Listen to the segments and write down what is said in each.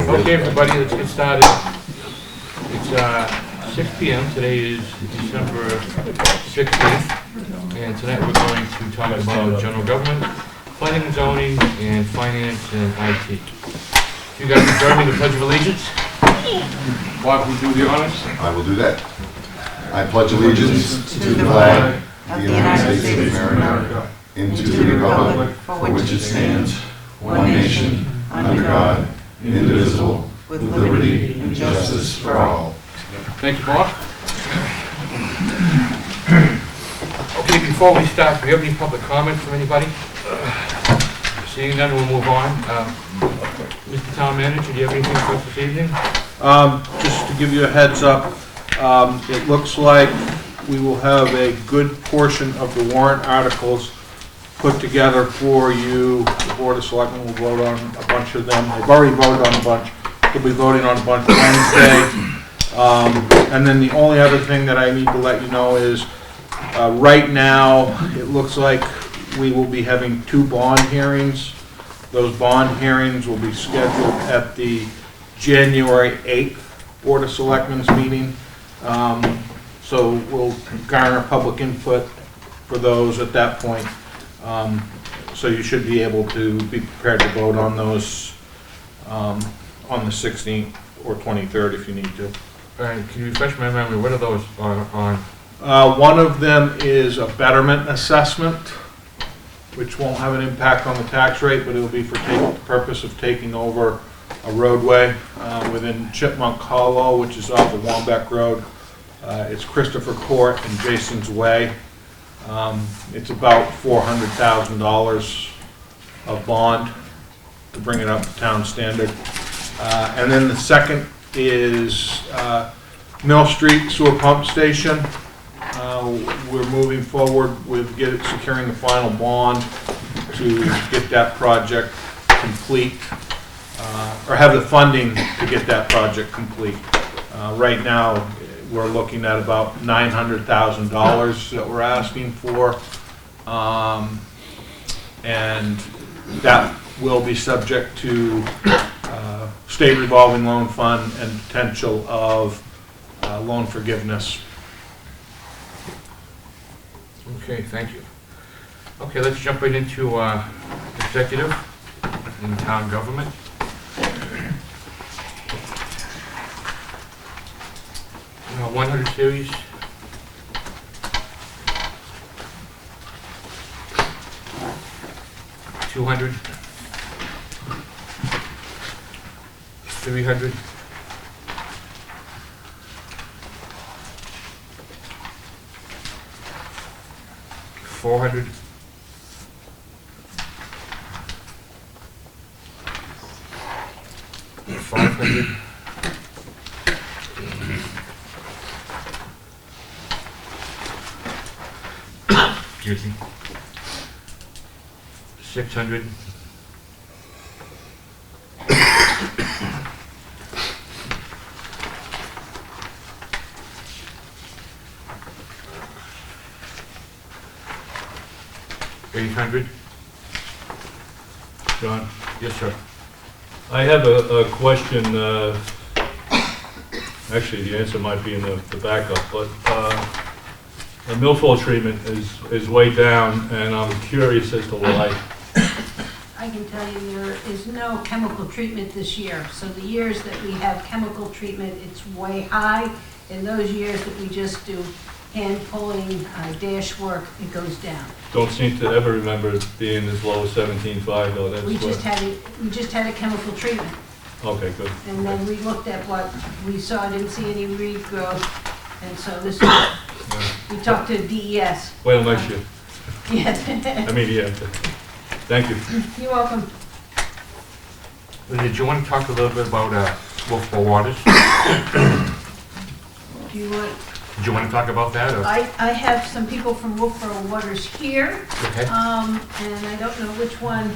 Okay, everybody, let's get started. It's 6 p.m. Today is December 16th, and tonight we're going to talk about general government, planning and zoning, and finance and IT. If you guys can join me in the Pledge of Allegiance. Bob, will you do the honors? I will do that. I pledge allegiance to the flag of the United States of America and to the republic for which it stands, one nation, under God, indivisible, with liberty and justice for all. Thank you, Bob. Okay, before we start, do we have any public comments from anybody? Seeing none, we'll move on. Mr. Town Manager, do you have anything for us this evening? Just to give you a heads up, it looks like we will have a good portion of the warrant articles put together for you. The Board of Selectmen will vote on a bunch of them. They've already voted on a bunch. We'll be voting on a bunch Wednesday. And then the only other thing that I need to let you know is, right now, it looks like we will be having 2 bond hearings. Those bond hearings will be scheduled at the January 8th Board of Selectmen's meeting. So we'll garner public input for those at that point. So you should be able to be prepared to vote on those on the 16th or 23rd if you need to. All right, can you refresh my memory? What are those on? One of them is a betterment assessment, which won't have an impact on the tax rate, but it will be for the purpose of taking over a roadway within Chipmunk Hollow, which is off of Wambeck Road. It's Christopher Court and Jason's Way. It's about $400,000 of bond to bring it up to town standard. And then the second is Mill Street Sewer Pump Station. We're moving forward with securing the final bond to get that project complete, or have the funding to get that project complete. Right now, we're looking at about $900,000 that we're asking for, and that will be subject to state revolving loan fund and potential of loan forgiveness. Okay, thank you. Okay, let's jump right into executive and town government. 100 series. $200, $300, $400, $500, excuse me, 600, $800. John, Yes, sir. I have a question. Actually, the answer might be in the backup, but the milfoil treatment is way down, and I'm curious as to why. I can tell you there is no chemical treatment this year. So the years that we have chemical treatment, it's way high. In those years that we just do hand pulling, dash work, it goes down. Don't seem to ever remember it being as low as 17.5 though. That's We just what. had a chemical treatment. Okay, good. And then we looked at what we saw, didn't see any reed growth. And so this is, we talked to DES. Well, next year. Yes. I mean, yeah. Thank you. You're welcome. Did you want to talk a little bit about Wolfeboro waters? Do you want, Did you want to talk about that? Or? I have some people from Wolfeboro Waters here. Okay. And I don't know which one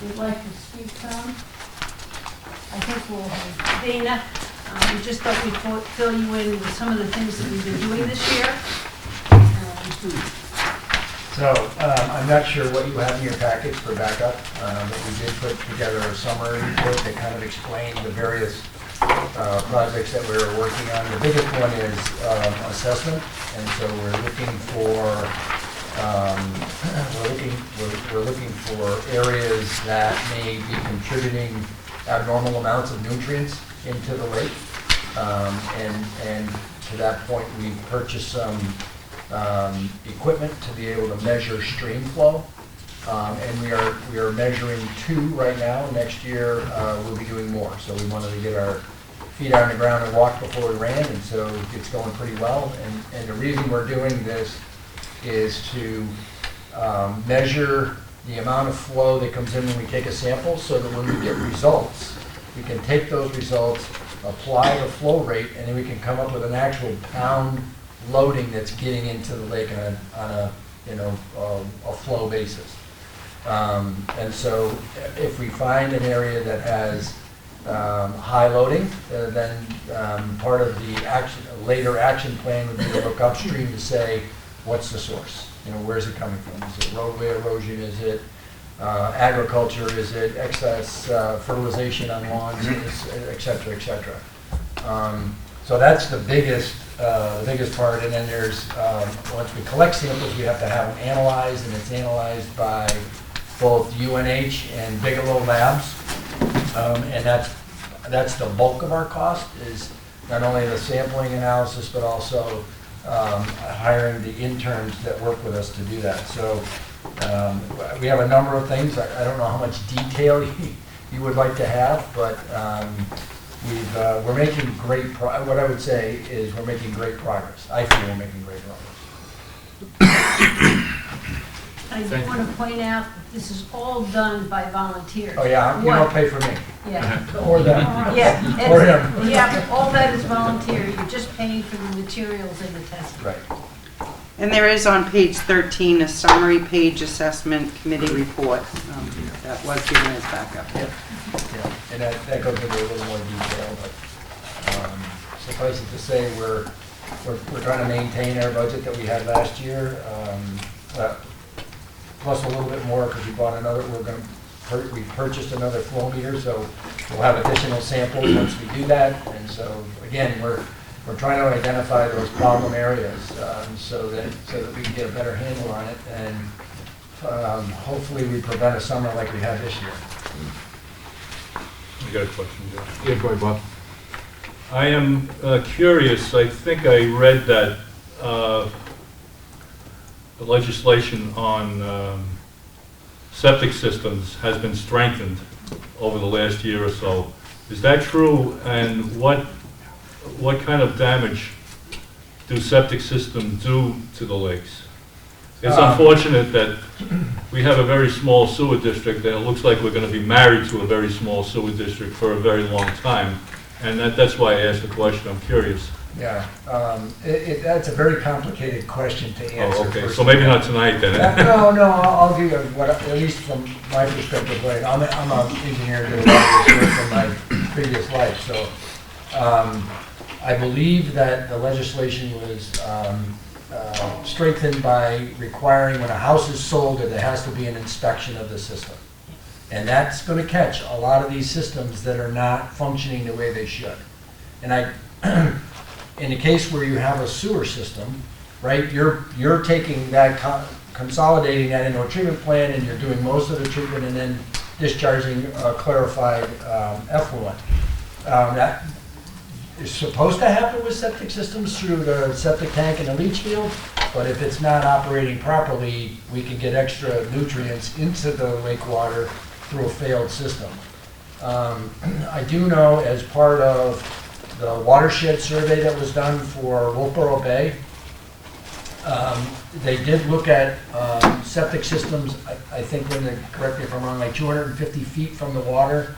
you'd like to speak from. I think we'll have Dana. We just thought we'd fill you in with some of the things that we've been doing this year. So, I'm not sure what you have in your package for backup, but we did put together a summary report that kind of explained the various projects that we're working on. The biggest one is assessment, and so we're looking for we're looking for areas that may be contributing abnormal amounts of nutrients into the lake, and to that point, we've purchased some equipment to be able to measure stream flow. And we are measuring 2 right now. Next year, we'll be doing more. So we wanted to get our feet on the ground and walk before we ran, and so it's going pretty well. And the reason we're doing this is to measure the amount of flow that comes in when we take a sample, so that when we get results, we can take those results, apply the flow rate, and then we can come up with an actual pound loading that's getting into the lake on a flow basis. And so if we find an area that has high loading, then part of the later action plan would be to look upstream to say, what's the source? Where's it coming from? Is it roadway erosion? Is it agriculture? Is it excess fertilization on lawns, et cetera, et cetera? So that's the biggest part. And then there's, once we collect samples, we have to have them analyzed, and it's analyzed by both UNH and Bigelow Labs. And that's the bulk of our cost, is not only the sampling analysis, but also hiring the interns that work with us to do that. So we have a number of things. I don't know how much detail you would like to have, but we're making what I would say is we're making great progress. I feel we're making great progress. I do want to point out that this is all done by volunteers. Oh, yeah, you don't pay for me. Yeah. Or them. Yeah. Or him. Yeah, all that is volunteer. You're just paying for the materials and the testing. Right. And there is on page 13 a summary page assessment committee report that was given as backup. Yeah, and that goes into a little more detail, but suffice it to say, we're trying to maintain our budget that we had last year, plus a little bit more because we bought another. We purchased another flow meter, so we'll have additional samples once we do that. And so again, we're trying to identify those problem areas so that we can get a better handle on it, and hopefully we prevent a summer like we had this year. I got a question, Joe. Yeah, go ahead, Bob. I am curious. I think I read that the legislation on septic systems has been strengthened over the last year or so. Is that true? And what kind of damage do septic systems do to the lakes? It's unfortunate that we have a very small sewer district, and it looks like we're going to be married to a very small sewer district for a very long time. And that's why I asked the question. I'm curious. Yeah, that's a very complicated question to answer. Oh, okay. So maybe not tonight then. No, I'll give you at least from my perspective. Right, I'm an engineer from my previous life, so I believe that the legislation was strengthened by requiring when a house is sold that there has to be an inspection of the system, and that's going to catch a lot of these systems that are not functioning the way they should. And in the case where you have a sewer system, right, you're taking that, consolidating that into a treatment plant, and you're doing most of the treatment and then discharging clarified effluent. That is supposed to happen with septic systems through the septic tank and the leach field, but if it's not operating properly, we can get extra nutrients into the lake water through a failed system. I do know, as part of the watershed survey that was done for Wolfeboro Bay, they did look at septic systems, I think, correct me if I'm wrong, like 250 feet from the water,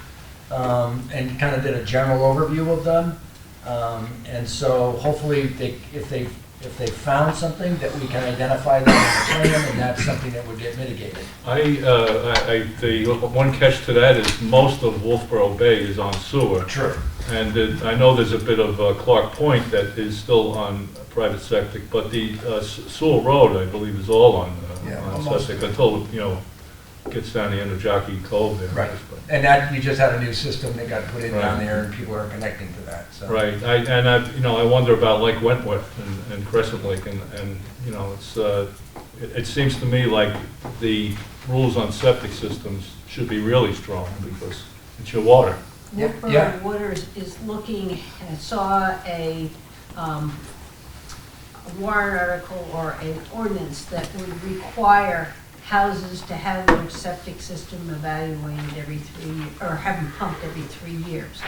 and kind of did a general overview of them. And so hopefully if they found something, that we can identify that in the plan, and that's something that would get mitigated. The one catch to that is most of Wolfeboro Bay is on sewer. True. And I know there's a bit of Clark Point that is still on private septic, but the Sewell Road, I believe, is all on septic until, you know, gets down the end of Jockey Cove there. Right. But- And that, we just had a new system that got put in down Right. there, and people are connecting to that, so. Right, I wonder about Lake Wentworth and Crescent Lake, and, you know, it seems to me like the rules on septic systems should be really strong, because it's your water. Yeah. Wolfeboro Waters is looking, saw a warrant article or an ordinance that would require houses to have their septic system evaluated every 3 years, or have them pumped every 3 years.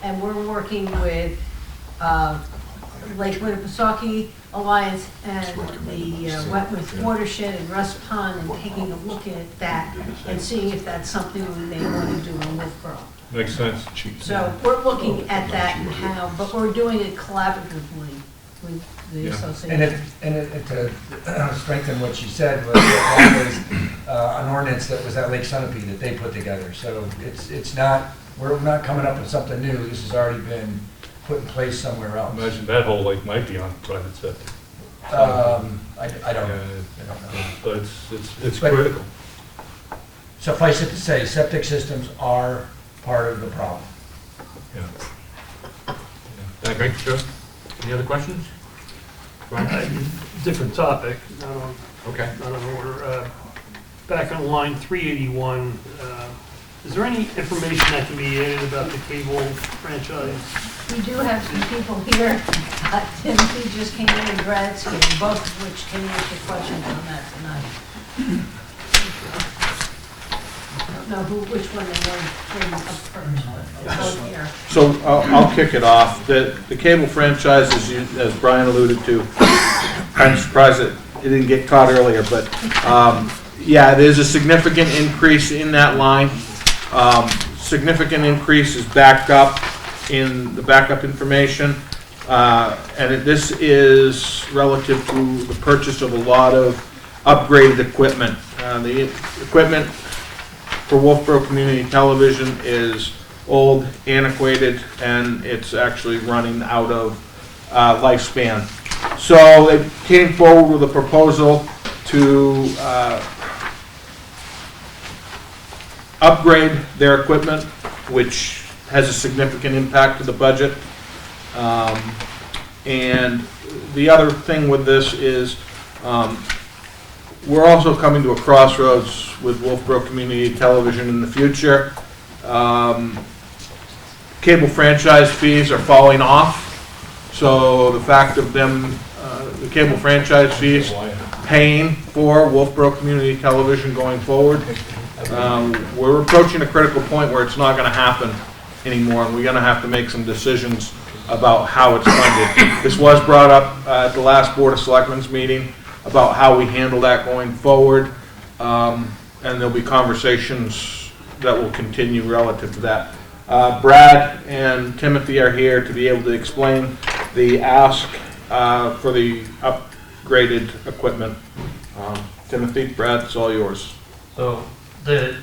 And we're working with Lake Winnipesaukee Alliance and the Wentworth Watershed and Russ Pond, and taking a look at that and seeing if that's something we may want to do in Wolfeboro. Makes sense. So we're looking at that and how, but we're doing it collaboratively with the Yeah. association. And to strengthen what she said, that was an ordinance that was at Lake Sunapee that they put together. So it's not, we're not coming up with something new. This has already been put in place somewhere else. Imagine that whole lake might be on private septic. I don't know. Yeah, I don't know. But it's But- critical. Suffice it to say, septic systems are part of the problem. Yeah. Thank you, sure. Any other questions? Brian? Different topic, Okay. not on order. Back on line 381, is there any information that can be added about the cable franchise? We do have some people here. Timothy just came in and Brad's here, both of which can answer questions on that tonight. I don't know which one they want to bring up first, but they're both here. So I'll kick it off. The cable franchise, as Brian alluded to, I'm surprised that it didn't get caught earlier, but yeah, there's a significant increase in that line. Significant increase is backed up in the backup information. This is relative to the purchase of a lot of upgraded equipment. The equipment for Wolfeboro Community Television is old, antiquated, and it's actually running out of lifespan. So they came forward with a proposal to upgrade their equipment, which has a significant impact to the budget. And the other thing with this is we're also coming to a crossroads with Wolfeboro Community Television in the future. Cable franchise fees are falling off, so the fact of them, the cable franchise fees paying for Wolfeboro Community Television going forward, we're approaching a critical point where it's not going to happen anymore, and we're going to have to make some decisions about how it's funded. This was brought up at the last Board of Selectmen's meeting about how we handle that going forward, and there'll be conversations that will continue relative to that. Brad and Timothy are here to be able to explain the ask for the upgraded equipment. Timothy, Brad, it's all yours. So the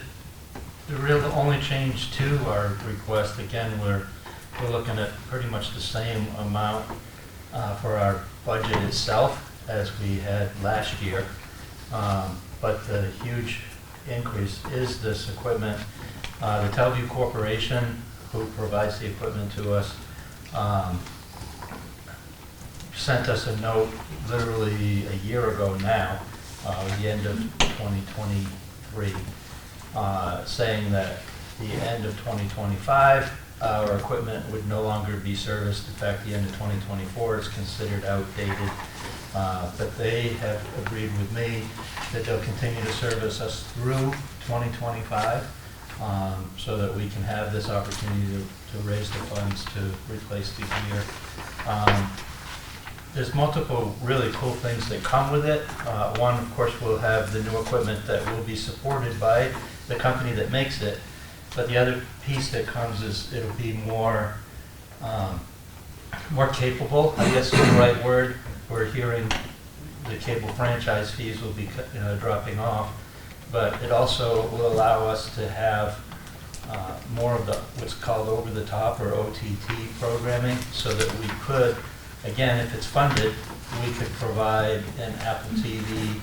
only change to our request, again, we're looking at pretty much the same amount for our budget itself as we had last year. But the huge increase is this equipment. The Teleview Corporation, who provides the equipment to us, sent us a note literally a year ago now, the end of 2023, saying that the end of 2025, our equipment would no longer be serviced. In fact, the end of 2024 is considered outdated. But they have agreed with me that they'll continue to service us through 2025, so that we can have this opportunity to raise the funds to replace the gear. There's multiple really cool things that come with it. One, of course, we'll have the new equipment that will be supported by the company that makes it. But the other piece that comes is it'll be more capable, I guess is the right word. We're hearing the cable franchise fees will be dropping off, but it also will allow us to have more of the what's called over-the-top or OTT programming, so that we could, again, if it's funded, we could provide an Apple TV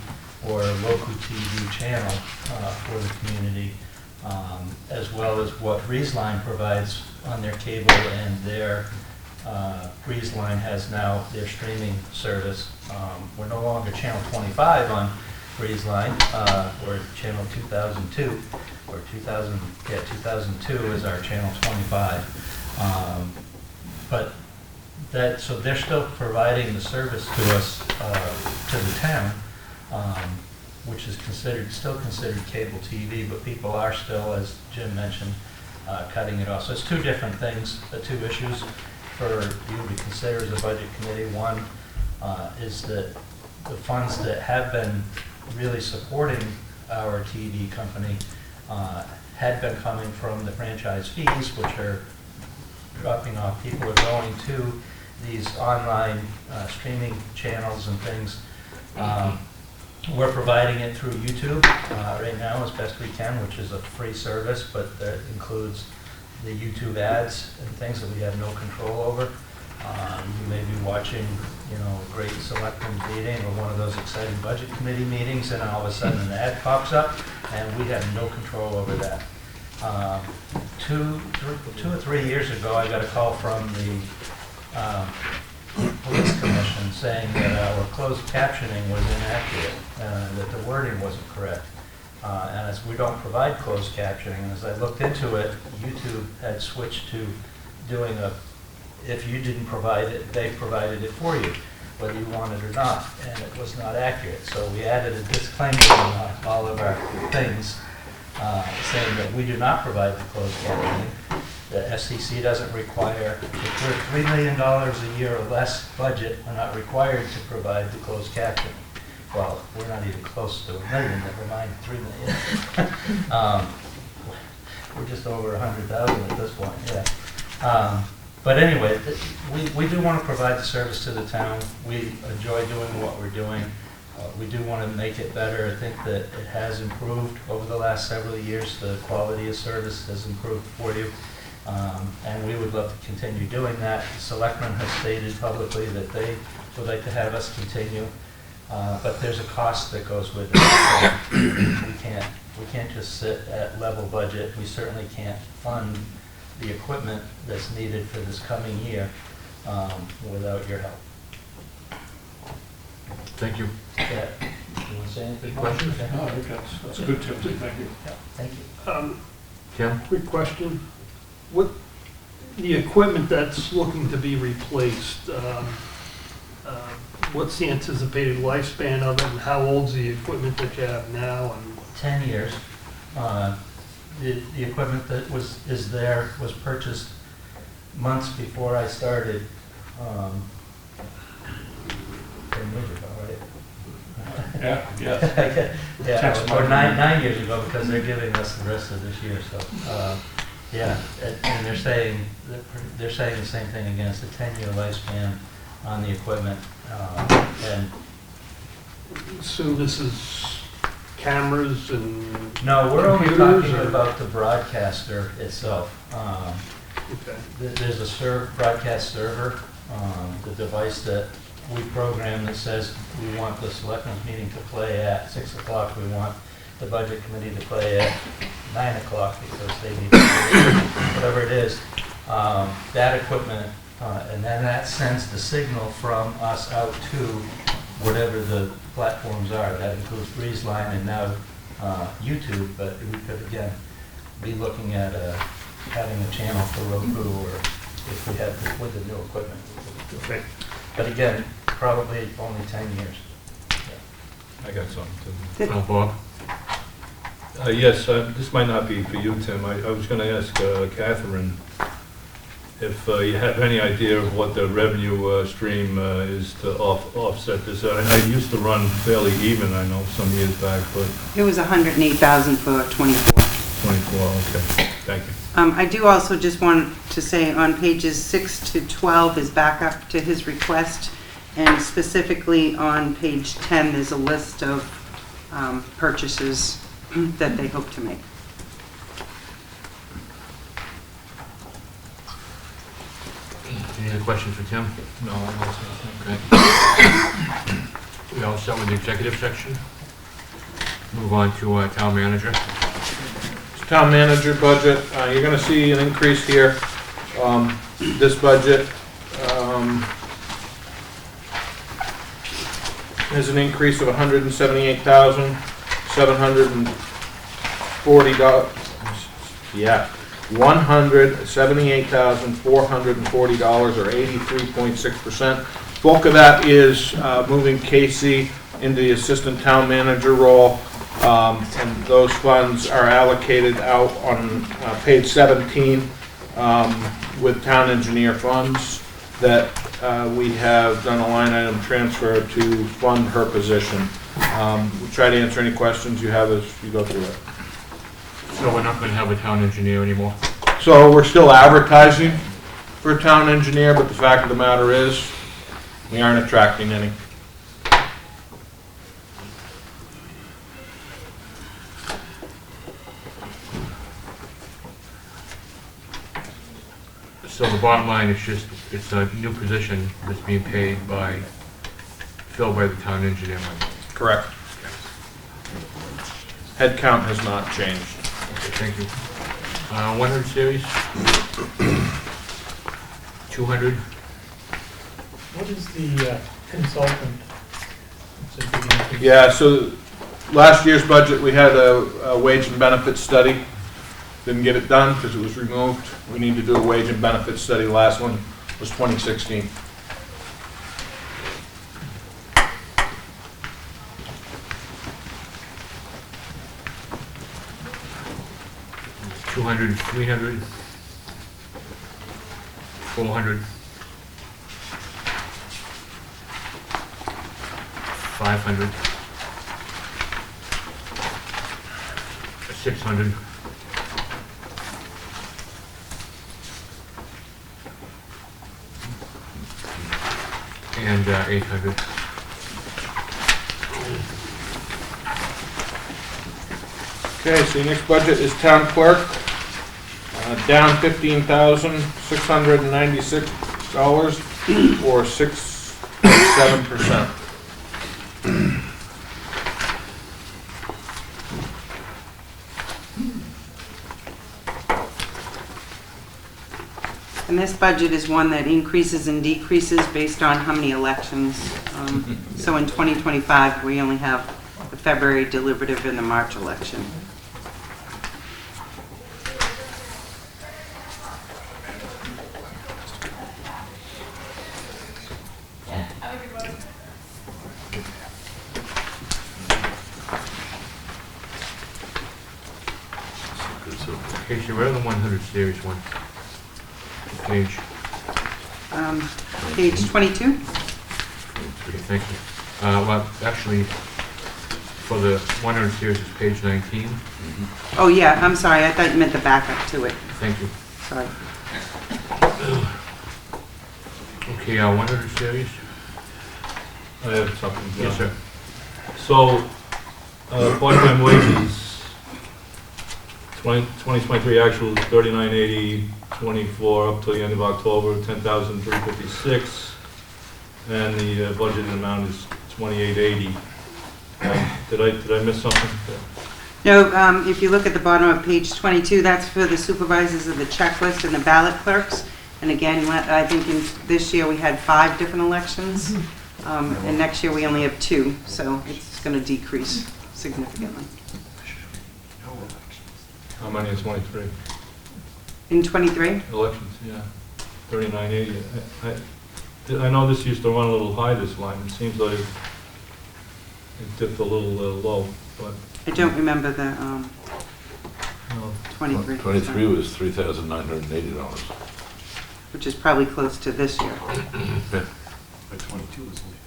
or local TV channel for the community, as well as what Breezeline provides on their cable, and their Breezeline has now their streaming service. We're no longer channel 25 on Breezeline, we're channel 2002, or 2002 is our channel 25. But so they're still providing the service to us, to the town, which is still considered cable TV, but people are still, as Jim mentioned, cutting it off. So it's two different things, two issues for you to consider as a budget committee. One is that the funds that have been really supporting our TV company had been coming from the franchise fees, which are dropping off. People are going to these online streaming channels and things. We're providing it through YouTube right now as best we can, which is a free service, but that includes the YouTube ads and things that we have no control over. You may be watching, a great selectmen's meeting or one of those exciting budget committee meetings, and all of a sudden an ad pops up, and we have no control over that. 2 or 3 years ago, I got a call from the police commission saying that our closed captioning was inaccurate, that the wording wasn't correct. And as we don't provide closed captioning, and as I looked into it, YouTube had switched to doing if you didn't provide it, they provided it for you, whether you want it or not, and it was not accurate. So we added a disclaimer on all of our things, saying that we do not provide the closed captioning. The SEC doesn't require, if we're $3 million a year or less budget, we're not required to provide the closed captioning. Well, we're not even close to $1 million, never mind $3 million. We're just over 100,000 at this point, yeah. But anyway, we do want to provide the service to the town. We enjoy doing what we're doing. We do want to make it better. I think that it has improved over the last several years. The quality of service has improved for you. And we would love to continue doing that. The selectmen have stated publicly that they would like to have us continue. But there's a cost that goes with it. We can't just sit at level budget. We certainly can't fund the equipment that's needed for this coming year without your help. Thank you. Yeah. You want to say anything? Questions? Okay. No, I think that's a good tip, thank you. Yeah, thank you. Tim? Quick question. What, the equipment that's looking to be replaced, what's the anticipated lifespan of it, and how old's the equipment that you have now? And 10 years. The equipment that is there was purchased months before I started. 10 years ago, right? Yeah. Or 9 years ago, because they're giving us the rest of this year. So, yeah, and they're saying the same thing again. It's a 10-year lifespan on the equipment, and so this is cameras and no, we're only computers, talking or- about the broadcaster itself. Okay. There's a broadcast server, the device that we program that says we want the selectmen's meeting to play at 6 o'clock. We want the budget committee to play at 9 o'clock because they need to whatever it is. That equipment, and then that sends the signal from us out to whatever the platforms are. That includes Breezeline and now YouTube, but we could again be looking at having a channel for Roku, or if we had with the new equipment. Okay. But again, probably only 10 years. I got something too. Oh, Bob? Yes, this might not be for you, Tim. I was going to ask Catherine if you have any idea of what the revenue stream is to offset this. I used to run fairly even, I know, some years back, but It was 108,000 for 24. 24, okay. Thank you. I do also just want to say on pages 6 to 12 is back up to his request, and specifically on page 10, there's a list of purchases that they hope to make. Any other questions for Tim? No, Okay. We all set with the executive section? Move on to town manager. Town manager budget, you're gonna see an increase here. This budget is an increase of $178,740. Yeah, $178,440, or 83.6%. Bulk of that is moving Casey into the assistant town manager role. And those funds are allocated out on page 17 with town engineer funds that we have done a line item transfer to fund her position. We'll try to answer any questions you have as you go through it. So we're not going to have a town engineer anymore? So we're still advertising for a town engineer, but the fact of the matter is, we aren't attracting any. So the bottom line is just, it's a new position that's being paid filled by the town engineer money. Correct. Head count has not changed. Okay, thank you. 100 series? 200? What is the consultant? Yeah, so last year's budget, we had a wage and benefit study. Didn't get it done because it was removed. We need to do a wage and benefit study. Last one was 2016. $200, $300, $400, $500, $600, and $800. Okay, so your next budget is town clerk, down $15,696, or 6.7%. And this budget is one that increases and decreases based on how many elections. So in 2025, we only have the February deliberative and the March election. Casey, where are the 100 series ones? Page. Page 22? Okay, thank you. Well, actually, for the 100 series, it's page 19. Oh, yeah, I'm sorry, I thought you meant the backup to it. Thank you. Sorry. Okay, 100 series? I have something. John. Yes, sir. So, part-time wages, 2023 actual is $39,8024 up till the end of October, $10,356, and the budgeted amount is $28,80. Did I miss something? No, if you look at the bottom of page 22, that's for the supervisors of the checklist and the ballot clerks. And again, I think this year we had 5 different elections, and next year we only have 2, so it's going to decrease significantly. How many is 23? In 23? Elections, yeah. 3980. I know this used to run a little high, this line. It seems like it dipped a little low, but. I don't remember the No. 23. 23 was $3,980. Which is probably close to this year. Yeah. But 22 is only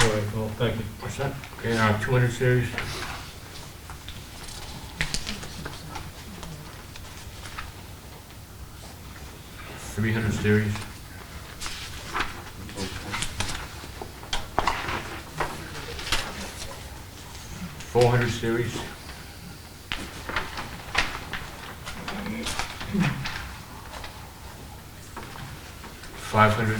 All right, well, thank you. What's that? Okay, 200 series. $300 series. $400 series. $500.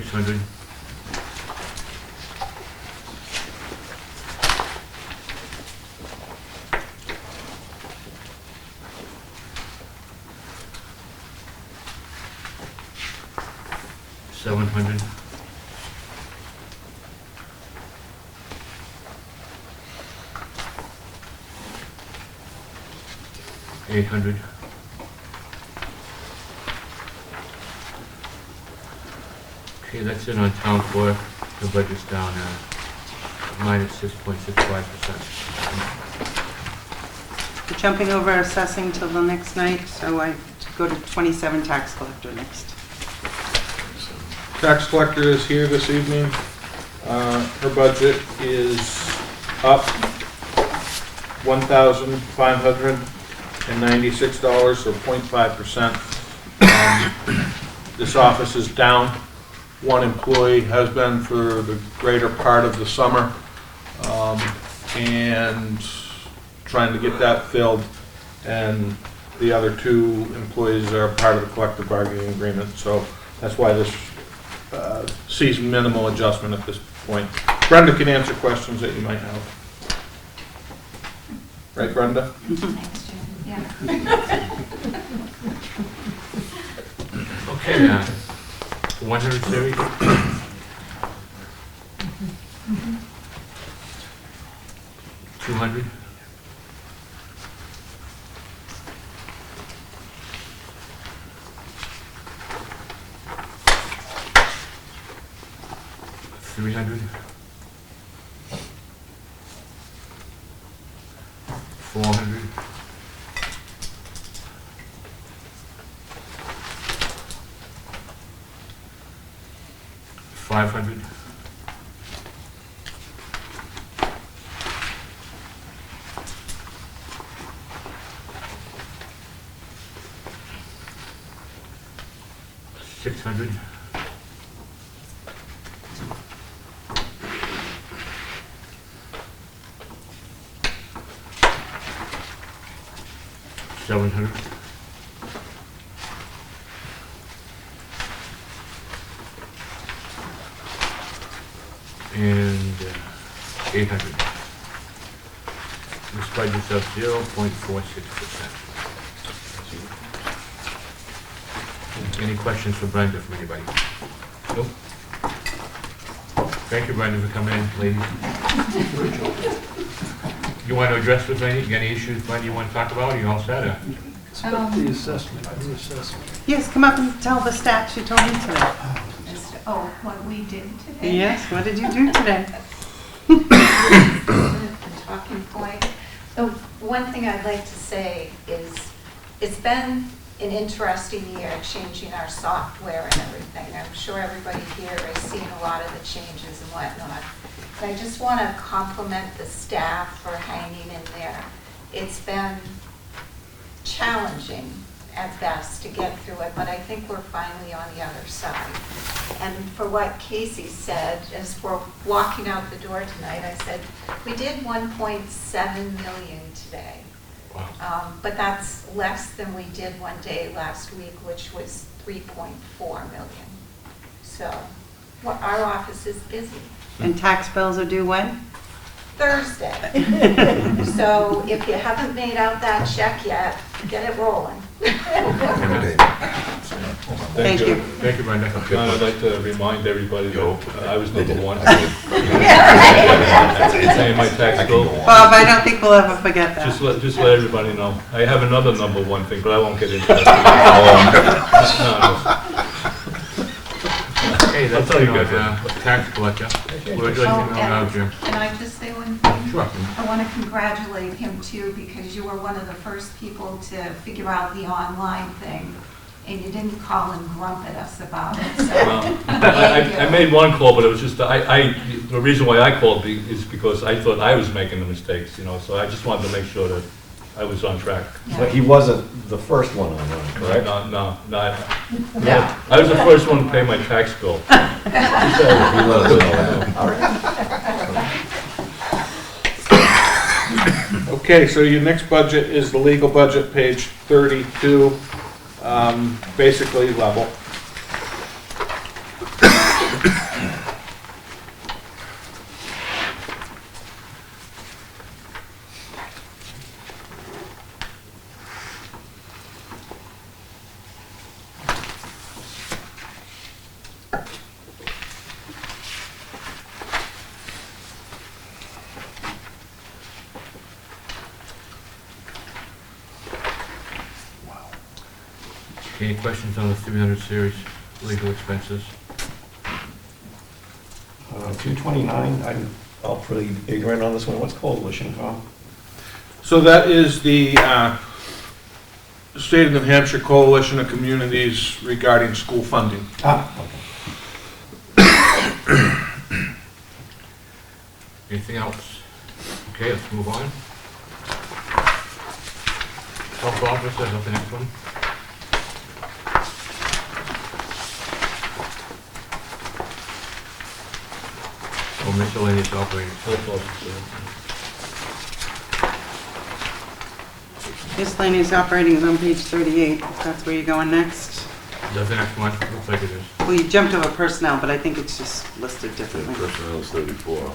600. $700. $800. Okay, that's it on town clerk. The budget's down minus 6.65%. We're jumping over assessing till the next night, so I go to 27 tax collector next. Tax collector is here this evening. Her budget is up $1,596, or 0.5%. This office is down. One employee has been for the greater part of the summer, and trying to get that filled. And the other two employees are part of the collective bargaining agreement, so that's why this sees minimal adjustment at this point. Brenda can answer questions that you might have. Right, Brenda? Thanks, Jim. Yeah. Okay, 100 series. 200. 300. 400. 500. 600. 700. And 800. This budget's up 0.46%. Any questions for Brenda from anybody? Nope. Thank you, Brenda, for coming in, ladies. You want to address with any issues, Brenda, you want to talk about? Are you all set? Or? The assessment, new assessment. Yes, come up and tell the stats you told me today. Oh, what we did today? Yes, what did you do today? The talking point. So one thing I'd like to say is it's been an interesting year changing our software and everything. I'm sure everybody here has seen a lot of the changes and whatnot. But I just want to compliment the staff for hanging in there. It's been challenging at best to get through it, but I think we're finally on the other side. And for what Casey said, as we're walking out the door tonight, I said, we did 1.7 million today. Wow. But that's less than we did one day last week, which was 3.4 million. So our office is busy. And tax bills are due when? Thursday. So if you haven't made out that check yet, get it rolling. Thank you. Thank you, Brenda. I'd like to remind everybody that I was number one. Paying my tax bill. Bob, I don't think we'll ever forget that. Just let everybody know. I have another number one thing, but I won't get into that. Hey, that's I'll tell you on guys. tax collector. Would you like to know now, Jim? Can I just say one thing? Sure. I want to congratulate him too, because you were one of the first people to figure out the online thing, and you didn't call and grump at us about it, so. I made one call, but it was just, the reason why I called is because I thought I was making the mistakes, so I just wanted to make sure that I was on track. But he wasn't the first one online, correct? No. I was the first one to pay my tax bill. He let us know that. All right. Okay, so your next budget is the legal budget, page 32, basically level. Any questions on the 300 series legal expenses? 229, I'll pretty ignorant on this one. What's coalition com? So that is the State of New Hampshire Coalition of Communities regarding school funding. Ah, okay. Anything else? Okay, let's move on. Health officer, that's the next one. Oh, miscellaneous operating. Miscellaneous operating is on page 38, if that's where you're going next. Does the next one? Looks like it is. Well, you jumped over personnel, but I think it's just listed Yeah, differently. personnel is 34.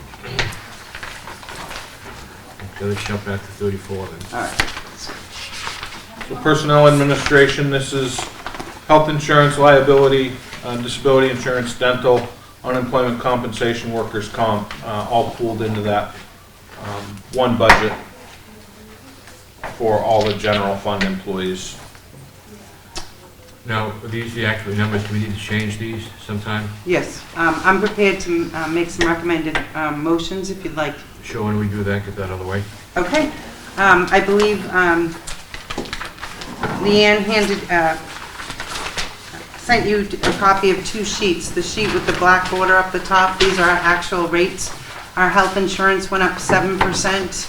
Okay, let's jump back to 34 then. All right. So personnel administration, this is health insurance, liability, disability insurance, dental, unemployment compensation, workers' comp, all pooled into that one budget for all the general fund employees. Now, are these the actual numbers? Do we need to change these sometime? Yes, I'm prepared to make some recommended motions if you'd like. Sure, when we do that, get that out of the way. Okay. I believe Leanne sent you a copy of 2 sheets. The sheet with the black border up the top, these are our actual rates. Our health insurance went up 7%,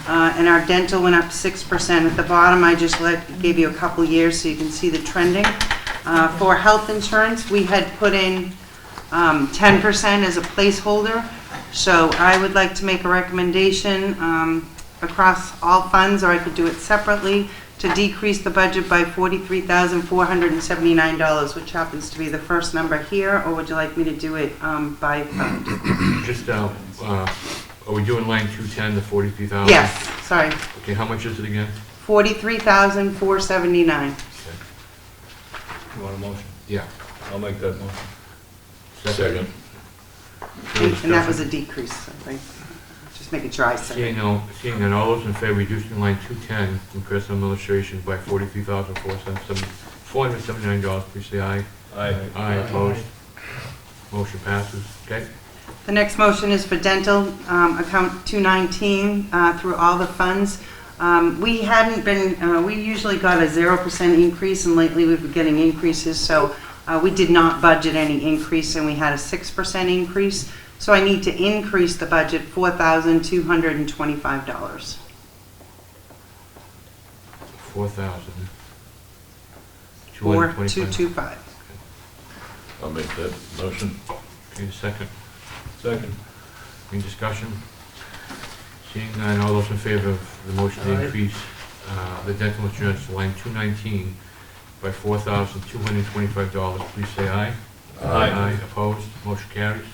and our dental went up 6%. At the bottom, I just gave you a couple years so you can see the trending. For health insurance, we had put in 10% as a placeholder. So I would like to make a recommendation across all funds, or I could do it separately, to decrease the budget by $43,479, which happens to be the first number here, or would you like me to do it by fund? Just, are we doing line 210, the 43,000? Yes, sorry, Okay, how much is it again? $43,479. You want a motion? Yeah. I'll make that motion. Second. And that was a decrease, I think. Just making sure I said it. Seeing none, all those in favor reducing line 210 from personal administration by $43,479, please say aye. Aye. Aye, opposed? Motion passes. Okay. The next motion is for dental, account 219, through all the funds. We hadn't been, we usually got a 0% increase, and lately we've been getting increases, so we did not budget any increase, and we had a 6% increase. So I need to increase the budget $4,225. 4,225. I'll make that motion. Need a second? Second. Any discussion? Seeing none, all those in favor of the motion to Aye. increase the dental insurance to line 219 by $4,225, please say aye. Aye. Opposed? Motion carries.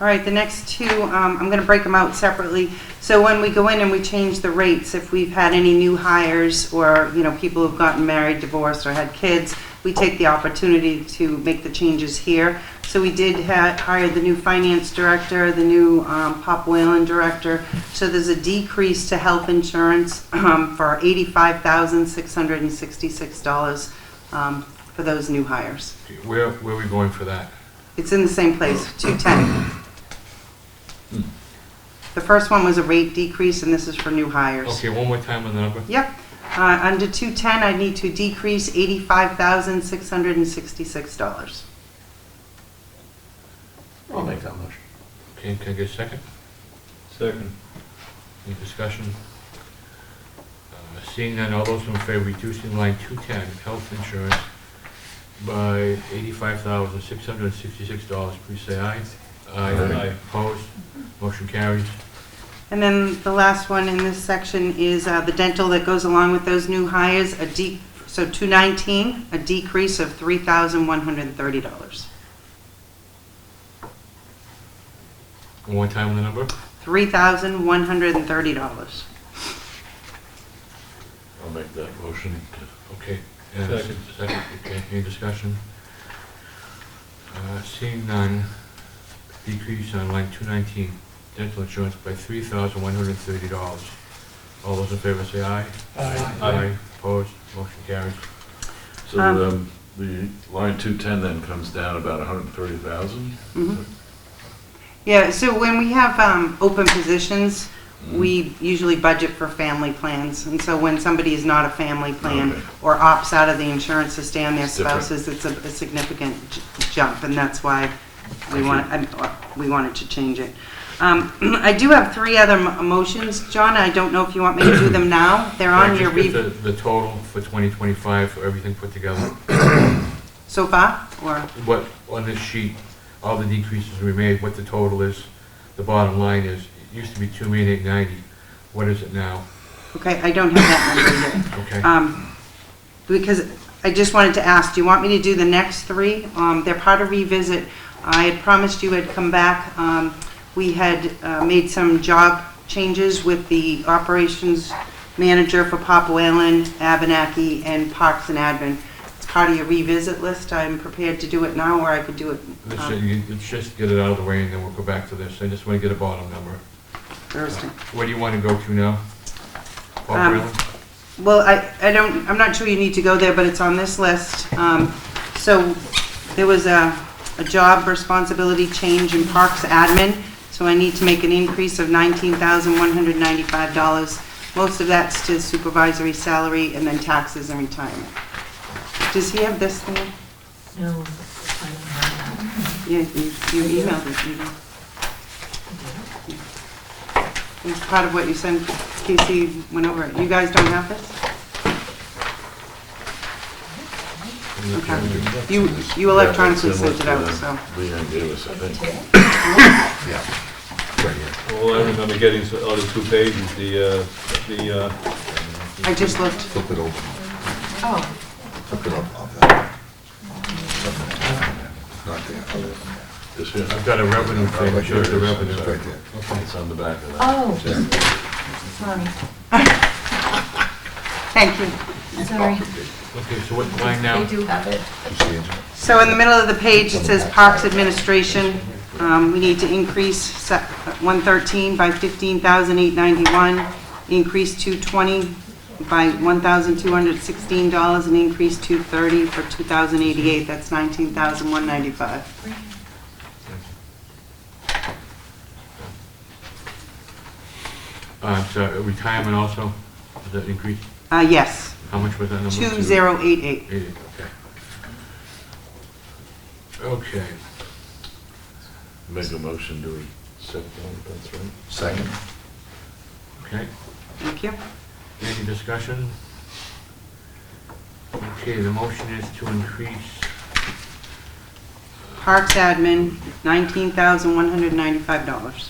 All right, the next two, I'm going to break them out separately. So when we go in and we change the rates, if we've had any new hires or, people who've gotten married, divorced, or had kids, we take the opportunity to make the changes here. So we did hire the new finance director, the new Pop Whalen director. So there's a decrease to health insurance for $85,666 for those new hires. Okay, where are we going for that? It's in the same place, 210. The first one was a rate decrease, and this is for new hires. Okay, one more time on the number. Yep. Under 210, I need to decrease $85,666. I'll make that motion. Okay, can I get a second? Second. Any discussion? Seeing none, all those in favor reducing line 210, health insurance, by $85,666, please say aye. Aye. Opposed? Motion carries. And then the last one in this section is the dental that goes along with those new hires, so 219, a decrease of $3,130. One more time on the number. $3,130. I'll make that motion. Okay. Second. Second, okay. Any discussion? Seeing none, decrease on line 219, dental insurance by $3,130. All those in favor say aye. Aye. Aye. Opposed? Motion carries. So, the line 210 then comes down about 130,000? Mhm. Yeah, so when we have open positions, we usually budget for family plans. And so when somebody is not a family plan Okay. or opts out of the insurance to stay on their It's different. spouses, it's a significant jump, and that's why we wanted to change it. I do have three other motions, John. I don't know if you want me to do them now. They're on your Just get the total for 2025 for everything put together. so far, or? What, on this sheet, all the decreases we made, what the total is, the bottom line is, it used to be 2,890. What is it now? Okay, I don't have that number yet. Okay. Because I just wanted to ask, do you want me to do the next three? They're part of revisit. I had promised you I'd come back. We had made some job changes with the operations manager for Popwellen, Abenaki, and Parks and Admin. It's part of your revisit list. I'm prepared to do it now, or I could do it Let's just get it out of the way and then we'll go back to this. I just want to get a bottom number. Thursday. What do you want to go to now? Paul Um, Breland? Well, I'm not sure you need to go there, but it's on this list. So there was a job responsibility change in Parks Admin, so I need to make an increase of $19,195. Most of that's to supervisory salary and then taxes and retirement. Does he have this thing? No, I don't have Yeah, you emailed it, you know. It's part of what you sent, Casey went over it. You guys don't have this? Okay. You electronically sent it out, so. Leanne gave us, I think. Well, I remember getting the other 2 pages, I just looked. Flip it over. Oh, Flip it off that. Not there. This here? I've got a revenue thing, which shows the revenue. It's right there. It's on the back of that. oh, sorry, Thank you. sorry. Okay, so what line now? They do have it. So in the middle of the page, it says Parks Administration. We need to increase 113 by $15,891, increase 220 by $1,216, and increase 230 for $2,088. That's $19,195. So retirement also, is that increase? Yes, How much was that number? 2088. 80, okay. Okay. Make a motion to accept that's right? Second. Okay. Thank you. Any discussion? Okay, the motion is to increase, Parks Admin, $19,195.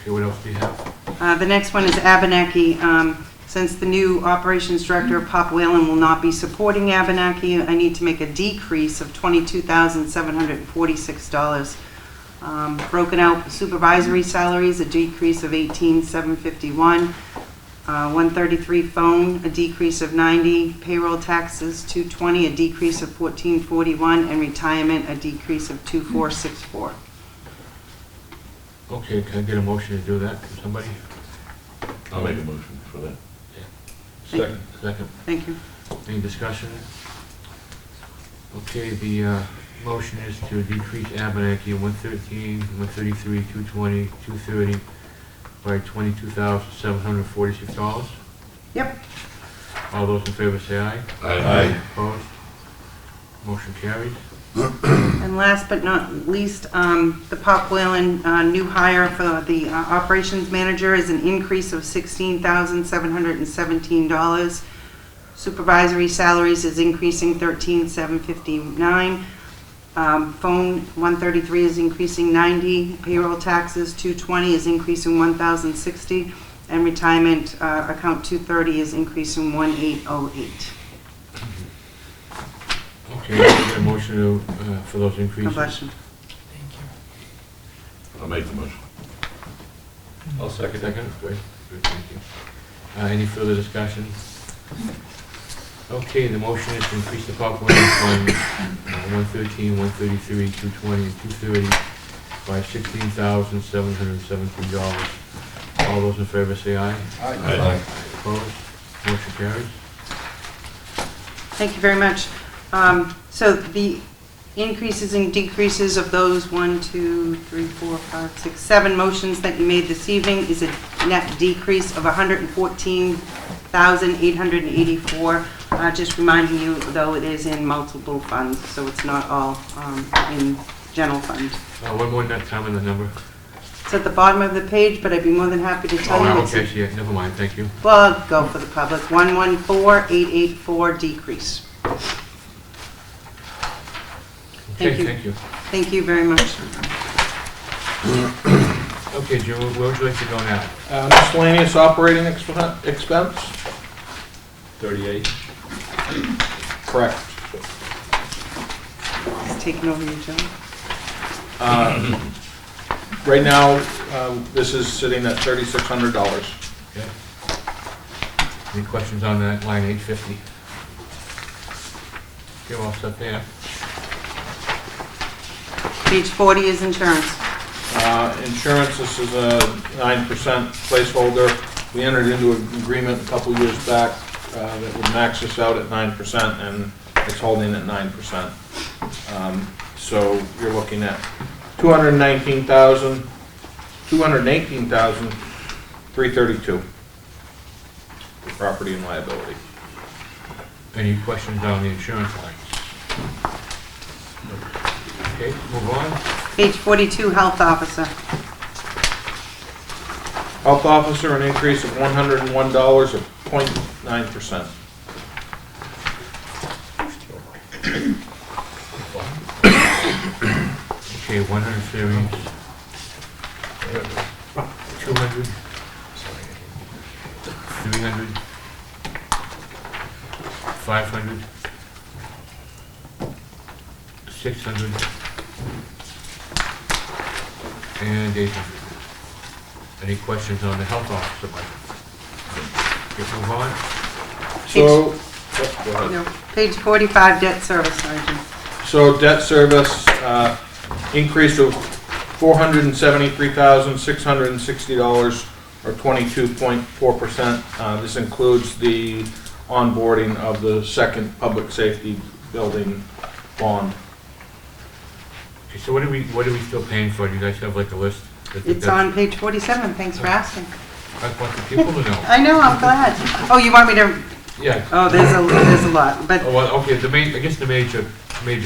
okay, what else do you have? The next one is Abenaki. Since the new operations director of Popwellen will not be supporting Abenaki, I need to make a decrease of $22,746. Broken out supervisory salaries, a decrease of $18,751. 133 phone, a decrease of 90. Payroll taxes, 220, a decrease of 1441, and retirement, a decrease of 2464. Okay, can I get a motion to do that from somebody? I'll make a motion for that. Second. Second. Thank you. Any discussion? Okay, the motion is to decrease Abenaki 113, 133, 220, 230 by $22,746. Yep. All those in favor say aye. Aye. Opposed? Motion carries. And last but not least, the Popwellen new hire for the operations manager is an increase of $16,717. Supervisory salaries is increasing $13,759. Phone 133 is increasing 90. Payroll taxes 220 is increasing 1,060, and retirement account 230 is increasing 1,808. Okay, can I get a motion to, for those increases? Bless you. I'll make the motion. I'll second. Second, good, thank you. Any further discussion? Okay, the motion is to increase the Popwellen fund 113, 133, 220, and 230 by $16,717. All those in favor say aye. Aye. Opposed? Motion carries. Thank you very much. So the increases and decreases of those 1, 2, 3, 4, 5, 6, 7 motions that you made this evening is a net decrease of $114,884. Just reminding you, though, it is in multiple funds, so it's not all in general fund. One more time on the number. It's at the bottom of the page, but I'd be more than happy to tell you. Oh, it's okay, yeah, never mind, thank you. Well, I'll go for the public. 114,884 decrease. Okay, Thank you. thank you. Thank you very much. Okay, Jim, where would you like to go now? Miscellaneous operating expense? 38. Correct. It's taking over your job. Right now, this is sitting at $3,600. Okay. Any questions on that line 850? Okay, all set there. Page 40 is insurance. Insurance, this is a 9% placeholder. We entered into an agreement a couple years back that would max us out at 9%, and it's holding at 9%. So you're looking at $218,332 for property and liability. Any questions on the insurance lines? Okay, move on. Page 42, health officer. Health officer, an increase of $101 or 0.9%. Okay, 100 series. 200. 300. 500. 600. And 800. Any questions on the health officer budget? Okay, move on. So, go ahead. No, page 45, debt service, Sergeant. So debt service increase of $473,660 or 22.4%. This includes the onboarding of the second public safety building bond. Okay, so what are we still paying for? Do you guys have like a list? It's on page 47, thanks for asking. I want the people to know. I know, I'm glad. Oh, you want me to, Yeah. oh, there's a lot, but Oh, well, okay, I guess the major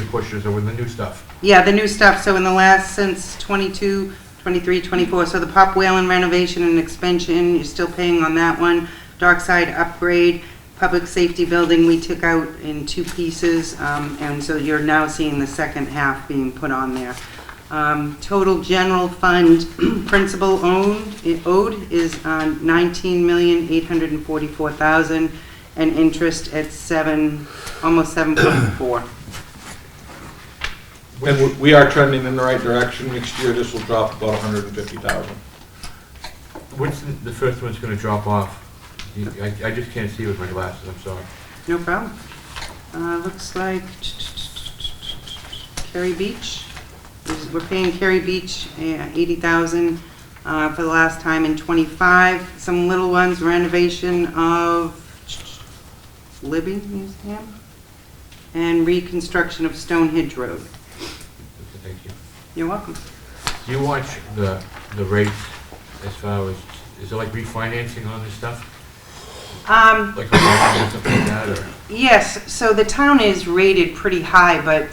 pushes are with the new stuff. yeah, the new stuff, so in the last, since 22, 23, 24, so the Pop Whalen renovation and expansion, you're still paying on that one. Dockside upgrade, public safety building, we took out in 2 pieces, and so you're now seeing the second half being put on there. Total general fund principal owed is $19,844,000, and interest at almost 7.4. And we are trending in the right direction. Next year, this will drop about $150,000. What's the first one's gonna drop off? I just can't see with my glasses, I'm sorry. No problem. Looks like Kerry Beach. We're paying Kerry Beach $80,000 for the last time in '25. Some little ones, renovation of Libby Museum and reconstruction of Stonehenge Road. Thank you. You're welcome. Do you watch the rates as far as, is it like refinancing on this stuff? Like a loan or something like that, or? Yes, so the town is rated pretty high, but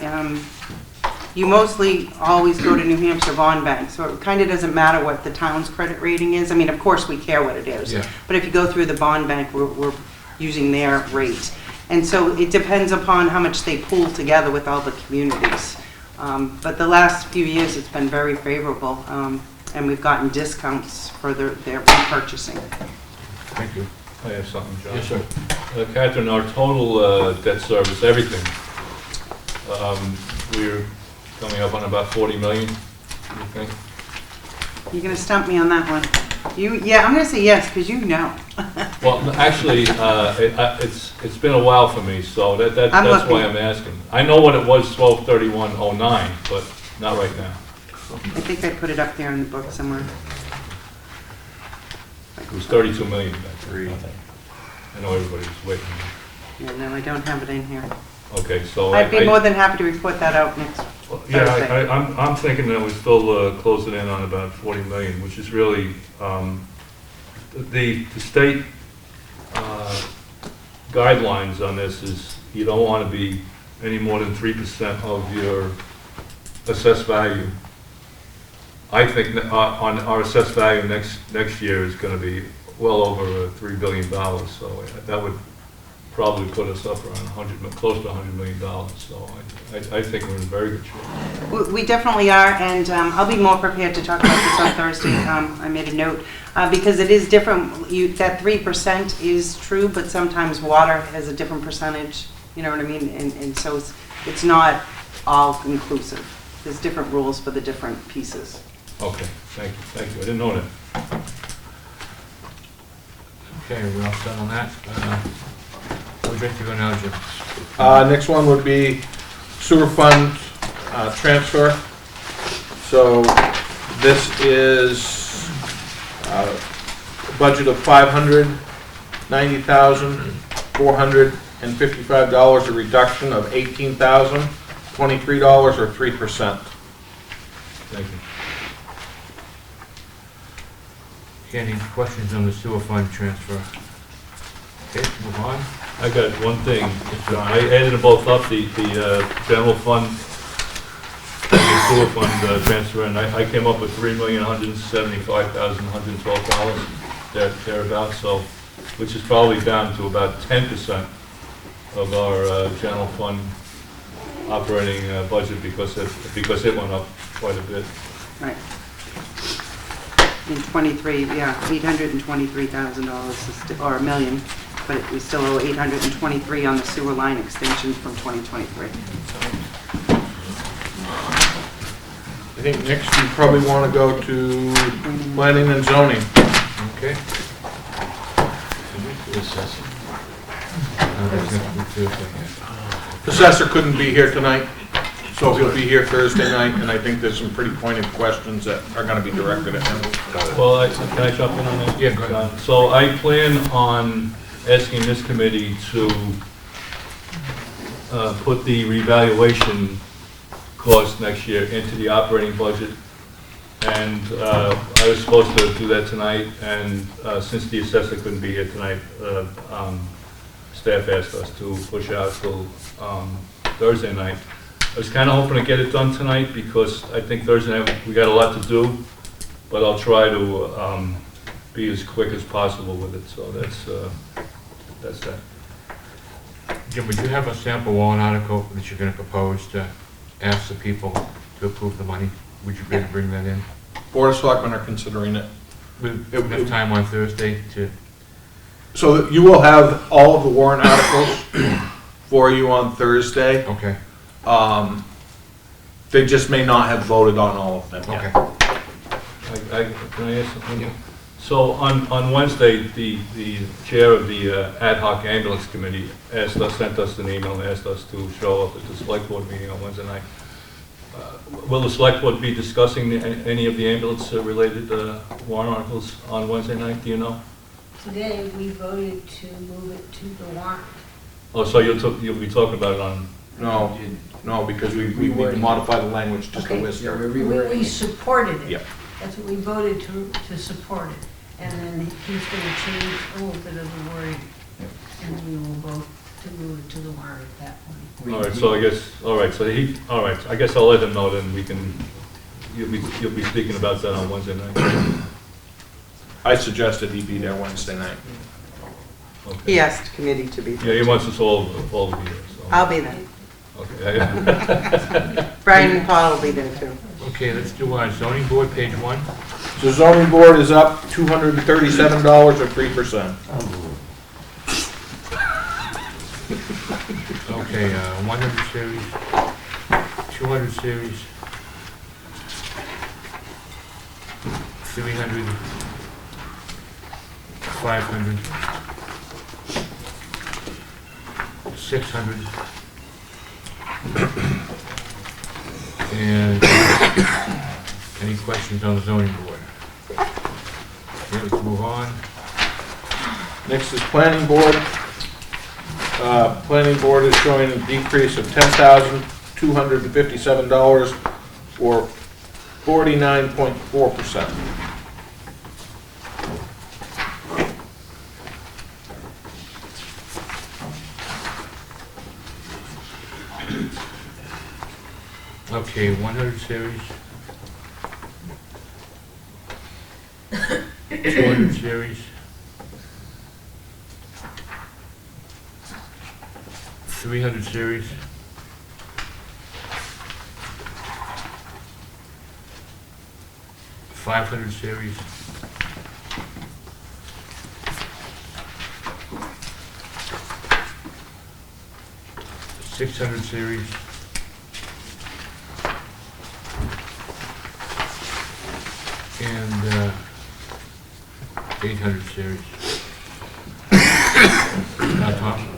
you mostly always go to New Hampshire Bond Bank, so it kind of doesn't matter what the town's credit rating is. I mean, of course, we care what it is. Yeah. But if you go through the bond bank, we're using their rate. And so it depends upon how much they pool together with all the communities. But the last few years, it's been very favorable, and we've gotten discounts for their repurchasing. Thank you. I have something, John. Yes, sir. Catherine, our total debt service, everything, we're coming up on about 40 million, you think? You're gonna stump me on that one. Yeah, I'm gonna say yes, because you know. Well, actually, it's been a while for me, so that's looking. why I'm asking. I know what it was 12/31/09, but not right now. I think I put it up there in the book somewhere. It was 32 million back then. I know everybody was waiting. Yeah, no, I don't have it in here. Okay, so I'd be more than happy to report that out next yeah, Thursday. I'm thinking that we're still closing in on about 40 million, which is really, the state guidelines on this is you don't want to be any more than 3% of your assessed value. I think that on our assessed value next year is going to be well over $3 billion, so that would probably put us up around close to $100 million. So I think we're in very good shape. We definitely are, and I'll be more prepared to talk about this on Thursday. I made a note, because it is different. That 3% is true, but sometimes water has a different percentage, you know what I mean? And so it's not all inclusive. There's different rules for the different pieces. Okay, thank you. I didn't know that. Okay, we're all set on that. Would you like to go now, Jim? Next one would be sewer fund transfer. So this is a budget of $590,455, a reduction of $18,023 or 3%. Thank you. Any questions on the sewer fund transfer? Okay, move on. I got one thing. I added them both up, the general fund and the sewer fund transfer, and I came up with $3,175,112 thereabouts, so, which is probably down to about 10% of our general fund operating budget because it went up quite a bit. Right. In 23, yeah, $823,000 or $1 million, but we still owe $823 on the sewer line extensions from 2023. I think next you probably want to go to planning and zoning. Okay. Assessor couldn't be here tonight, so he'll be here Thursday night, and I think there's some pretty pointed questions that are going to be directed at him. Well, can I jump in on that? Yeah, go ahead. So I plan on asking this committee to put the revaluation cost next year into the operating budget. And I was supposed to do that tonight, and since the assessor couldn't be here tonight, staff asked us to push out till Thursday night. I was kind of hoping to get it done tonight because I think Thursday night we got a lot to do, but I'll try to be as quick as possible with it. So that's that. Jim, would you have a sample warrant article that you're going to propose to ask the people to approve the money? Would you be able to bring that in? Board of Selectmen are considering it. With enough time on Thursday to... So that you will have all of the warrant articles for you on Thursday. Okay. They just may not have voted on all of them yet. Okay. Can I ask something? Yeah. So on Wednesday, the chair of the ad hoc ambulance committee sent us an email and asked us to show up at the select board meeting on Wednesday night. Will the select board be discussing any of the ambulance-related warrant articles on Wednesday night? Do you know? Today, we voted to move it to the warrant. Oh, so you'll be talking about it on... No, because we need to modify the language just a whisker. We supported it. Yep. That's what we voted to support it. And then he's going to change a little bit of the wording. And we will vote to move it to the warrant at that point. All right, so I guess, I guess I'll let him know then you'll be speaking about that on Wednesday night. I suggested he be there Wednesday night. Okay. He asked committee to be Yeah, there. he wants us all to be there, so. I'll be there. Okay. Brian and Paul will be there too. Okay, let's do our zoning board, page 1. So zoning board is up $237 or 3%. Okay, 100 series, 200 series, 300, 500, 600, and any questions on the zoning board? Okay, let's move on. Next is planning board. Planning board is showing a decrease of $10,257 or 49.4%. Okay, 100 series. 200 series. 300 series. 500 series. 600 series. And 800 series. Now, Tom?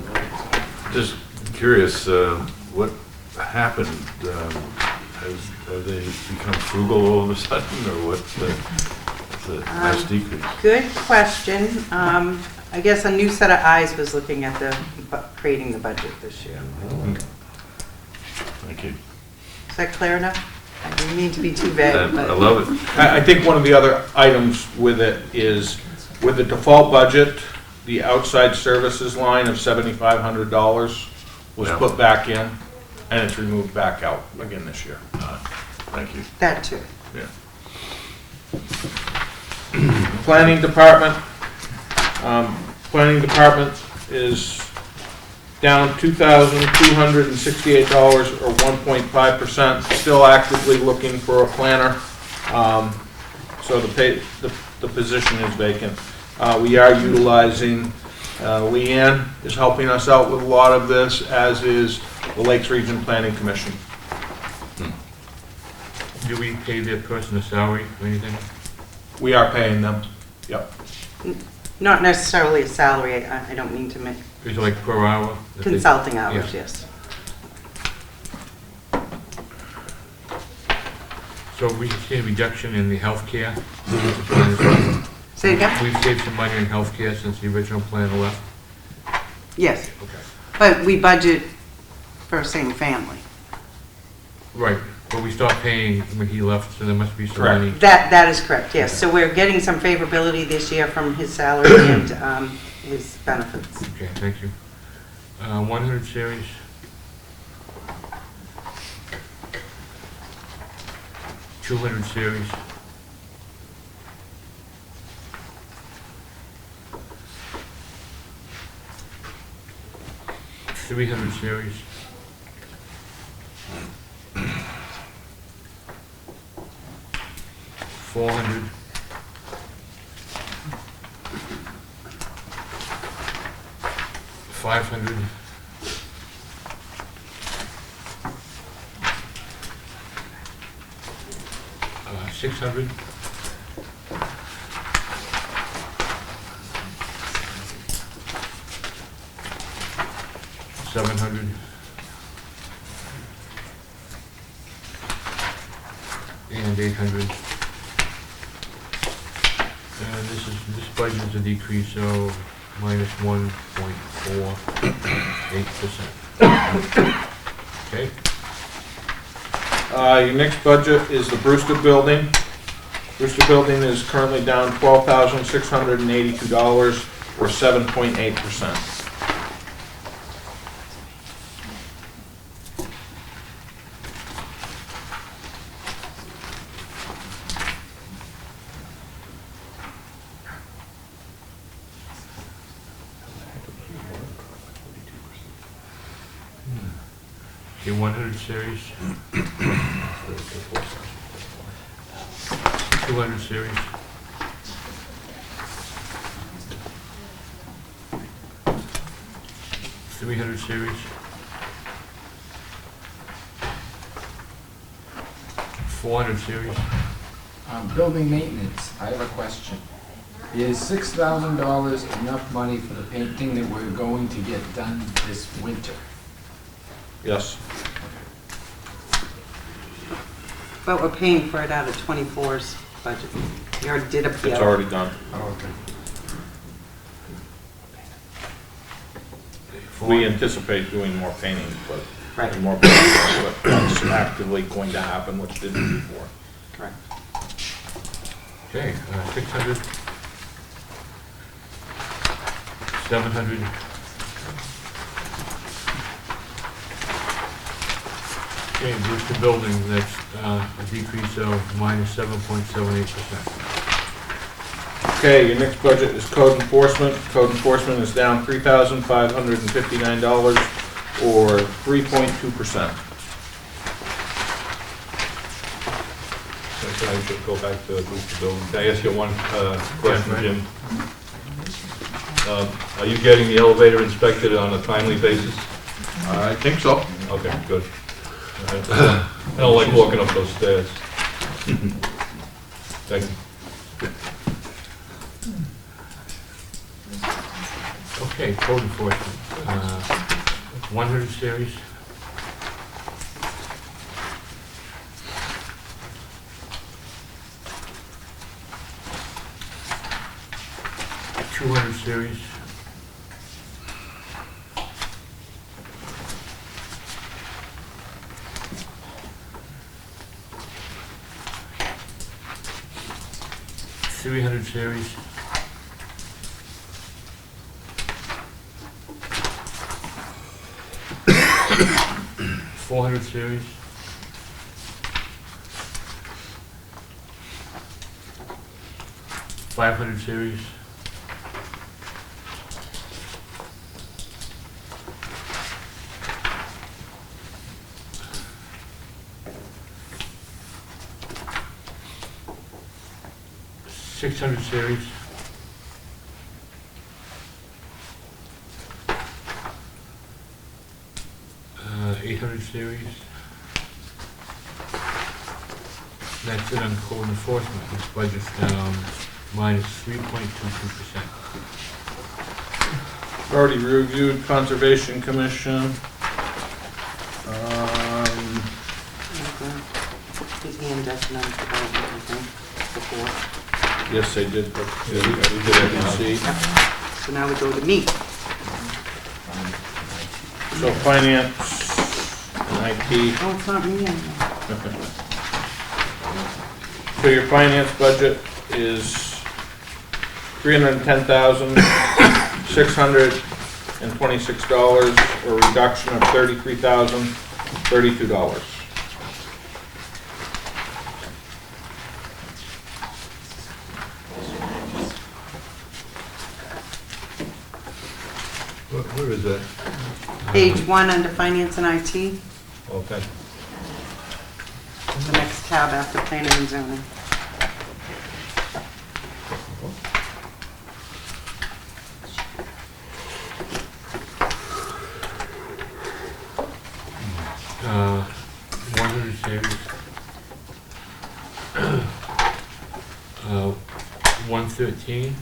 Just curious, what happened? Have they become frugal all of a sudden, or what's the nice decrease? Good question. I guess a new set of eyes was looking at creating the budget this year. Thank you. Is that clear enough? I didn't mean to be too vague, I but love it. I think one of the other items with it is, with the default budget, the outside services line of $7,500 was Yeah. put back in, and it's removed back out again this year. Thank you. that too. Yeah. Planning department, is down $2,268 or 1.5%. Still actively looking for a planner, so the position is vacant. We are utilizing, Leanne is helping us out with a lot of this, as is the Lakes Region Planning Commission. Do we pay their person a salary or anything? We are paying them, yep. Not necessarily a salary, I don't mean to make Is it like per hour? If they- consulting hours, Yeah. yes. So we see a reduction in the healthcare? Say again? We've saved some money in healthcare since the original plan left? Yes, Okay. but we budget for same family. Right, but we stopped paying when he left, so there must be some Correct. money. That is correct, yes. So we're getting some favorability this year from his salary and his benefits. Okay, thank you. 100 series. 200 series. 300 series. 400. 500. 600. 700. And 800. And this budget is a decrease of minus 1.48%. Okay? Your next budget is the Brewster Building. Brewster Building is currently down $12,682 or 7.8%. Okay, 100 series. 200 series. 300 series. 400 series. Building maintenance, I have a question. Is $6,000 enough money for the painting that we're going to get done this winter? Yes. But we're paying for it out of 24's budget. You already did a PO. It's already done. Oh, okay. We anticipate doing more painting, but, Right. and more painting, but that's actively going to happen, which didn't before. Correct. Okay, 600, 700, okay, roof to building, that's a decrease of -7.78%. Okay, your next budget is code enforcement. Code enforcement is down $3,559 or 3.2%. So I should go back to roof to building. Can I ask you one question, Jim? Are you getting the elevator inspected on a timely basis? I think so. Okay, good. I don't like walking up those stairs. Thank you. Okay, code enforcement, 100 series. $200 series. $300 series. $400 series. $500 series. $600 series. $800 series. That's it on code enforcement. This budget's down -3.22%. Already reviewed Conservation Commission. His hand does none for development, I think, before. Yes, they did, but Yeah, we did it now. see. So now we go to me. So finance and IT. Oh, it's not me anymore. So your finance budget is $310,626, or a reduction of $33,032. Where is that? Page 1 under finance and IT, Okay. the next tab after planning and zoning. Uh, 100 series. 113.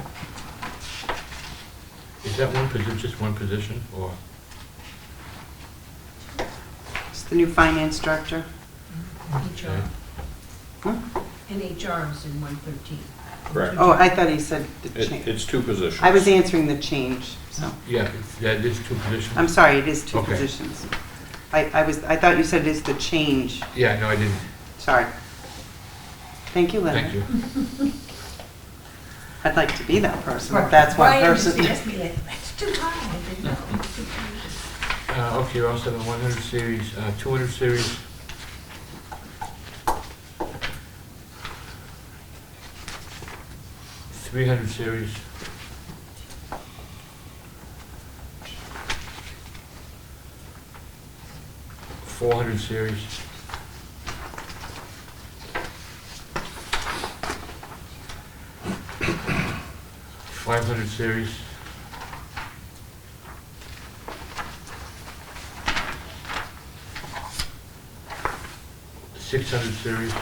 Is that one position, just one position, or? It's the new finance director. HR. Huh? And HR is in 113. Correct. Oh, I thought he said the change. It's two positions. I was answering the change, so. Yeah, that is two positions. I'm sorry, it is two Okay. positions. I thought you said it is the change. Yeah, no, I didn't. Sorry. Thank you, Linda. Thank you. I'd like to be that person, if that's one person. It's too high, I didn't know. It's too high. Okay, you're also on 100 series, 200 series. $300 series. $400 series. $500 series. $600 series.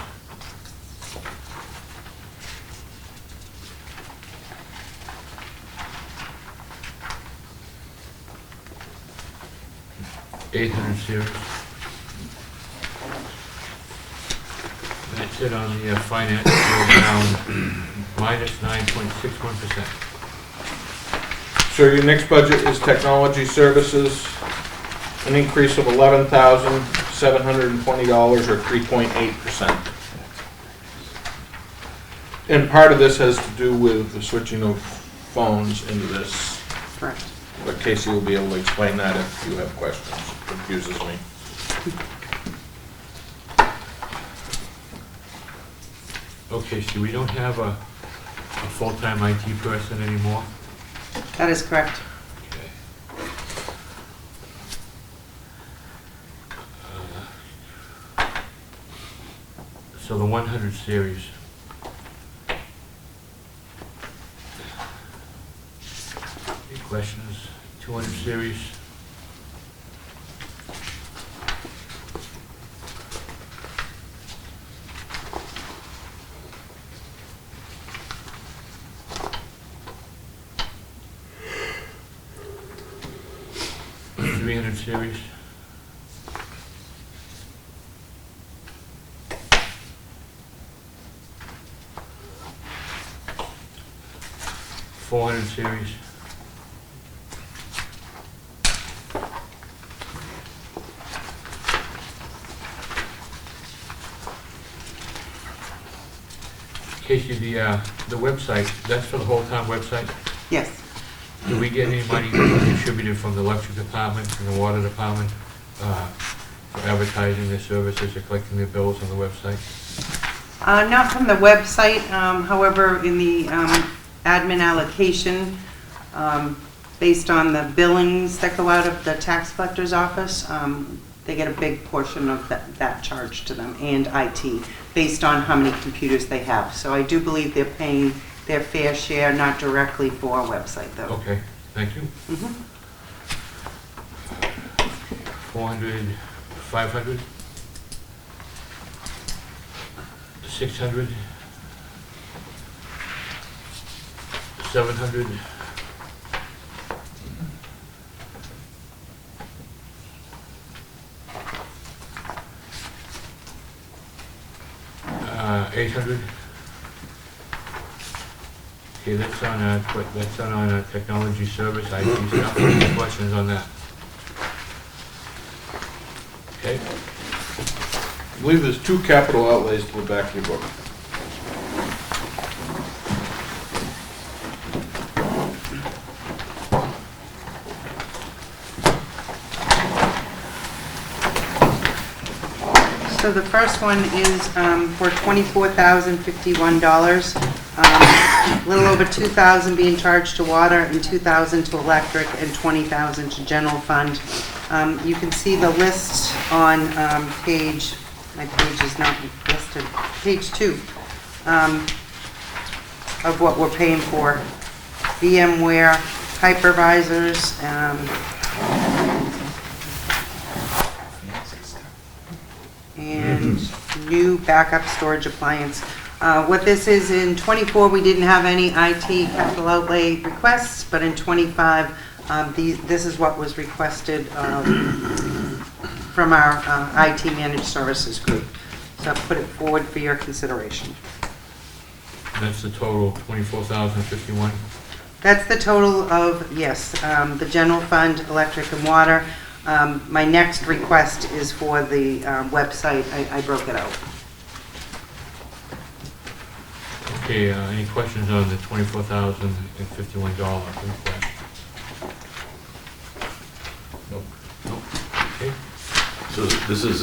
$800 series. That's it on the finance, we're down minus 9.61%. So your next budget is technology services, an increase of $11,720 or 3.8%. And part of this has to do with the switching of phones into this. Correct. But Casey will be able to explain that if you have questions. It confuses me. Okay, so we don't have a full-time IT person anymore? That is correct. Okay. So the 100 series. Any questions? 200 series? Series. $400 series. Casey, the website, that's for the whole town website? Yes. Do we get any money contributed from the electric department, from the water department, for advertising their services or collecting their bills on the website? Not from the website, however, in the admin allocation, based on the billings that go out of the tax collector's office, they get a big portion of that charge to them, and IT, based on how many computers they have. So I do believe they're paying their fair share, not directly for our website, though. Okay, thank you. 400, 500, 600, 700, 800. Okay, that's on technology service, IT stuff. Any questions on that? Okay. I believe there's 2 capital outlays to the back of your book. So the first one is for $24,051. A little over $2,000 being charged to water and $2,000 to electric and $20,000 to general fund. You can see the list on my page is not listed, page 2, of what we're paying for. VMware hypervisors, and new backup storage appliance. What this is, in '24, we didn't have any IT capital outlay requests, but in '25, this is what was requested from our IT managed services group. So I'll put it forward for your consideration. That's the total, 24,051. That's the total of, yes, the general fund, electric and water. My next request is for the website. I broke it out. Okay, any questions on the $24,051 request? Nope. Okay. So this is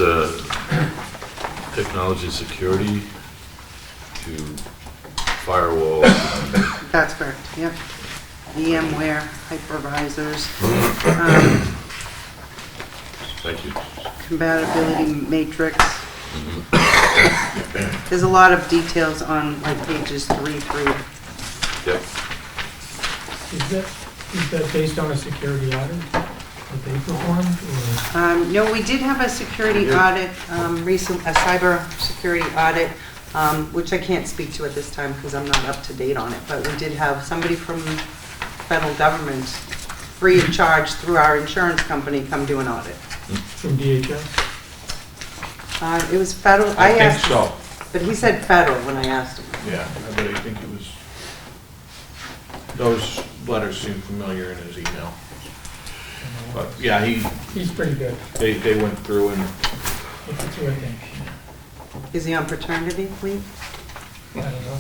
technology security to firewall. That's correct, yep. VMware, hypervisors, Thank you. compatibility matrix. There's a lot of details on like pages 3 through. Yep. Is that based on a security audit that they performed? No, we did have a security audit, a cyber security audit, which I can't speak to at this time because I'm not up to date on it, but we did have somebody from federal government, free of charge through our insurance company, come do an audit. From DHS? It was federal. I think so. But he said federal when I asked him. Yeah, but I think it was, those letters seem familiar in his email. But, yeah, He's pretty good. they went through and, That's what I think. Is he on paternity leave? I don't know.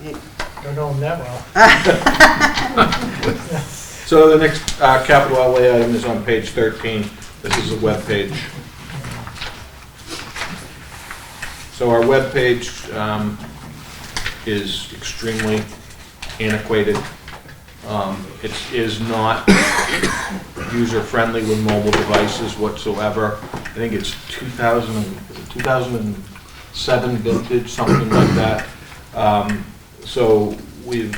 He- Don't know him that well. so the next capital outlay item is on page 13. This is a web page. So our web page is extremely antiquated. It is not user-friendly with mobile devices whatsoever. I think it's 2007 vintage, something like that. So we've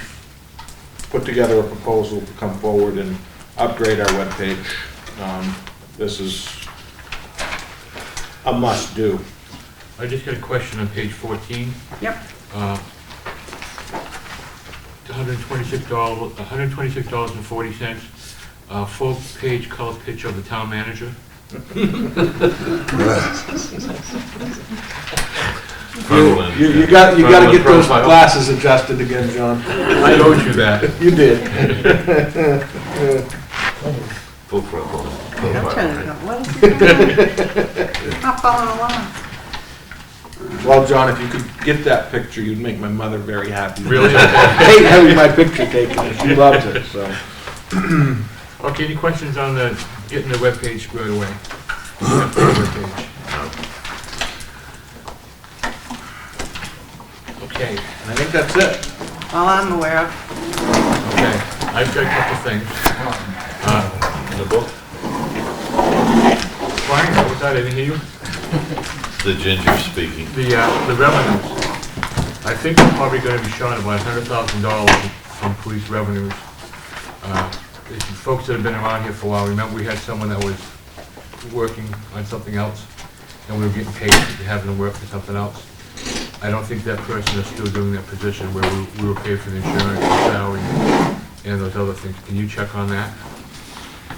put together a proposal to come forward and upgrade our web page. This is a must-do. I just got a question on page 14. Yep. $126.40, full-page color picture of the town manager. You got to get those glasses adjusted again, John. I owed you that. You did. Full frontal. I'm trying to go, what is he doing? Not following along. Well, John, if you could get that picture, you'd make my mother very happy. Really? I hate having my picture taken, and she loves it, so. Okay, any questions on getting the webpage squared away? Webpage. Okay, I think that's it. All I'm aware of. okay, I've got a couple things. In the book? Fine, what was that, I didn't hear you? The ginger speaking. The revenues. I think we're probably gonna be short about $100,000 from police revenues. If you folks that have been around here for a while, remember we had someone that was working on something else, and we were getting paid to have them work for something else. I don't think that person is still doing that position where we were paid for the insurance, the salary, and those other things. Can you check on that?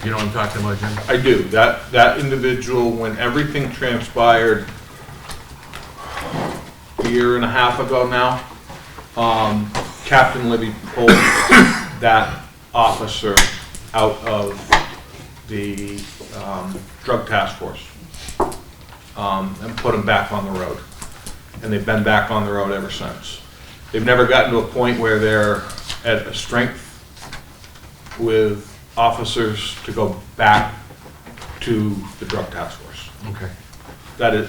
You know what I'm talking about, Jim? I do. That individual, when everything transpired a year and a half ago now, Captain Libby pulled that officer out of the drug task force and put him back on the road. And they've been back on the road ever since. They've never gotten to a point where they're at a strength with officers to go back to the drug task force. Okay,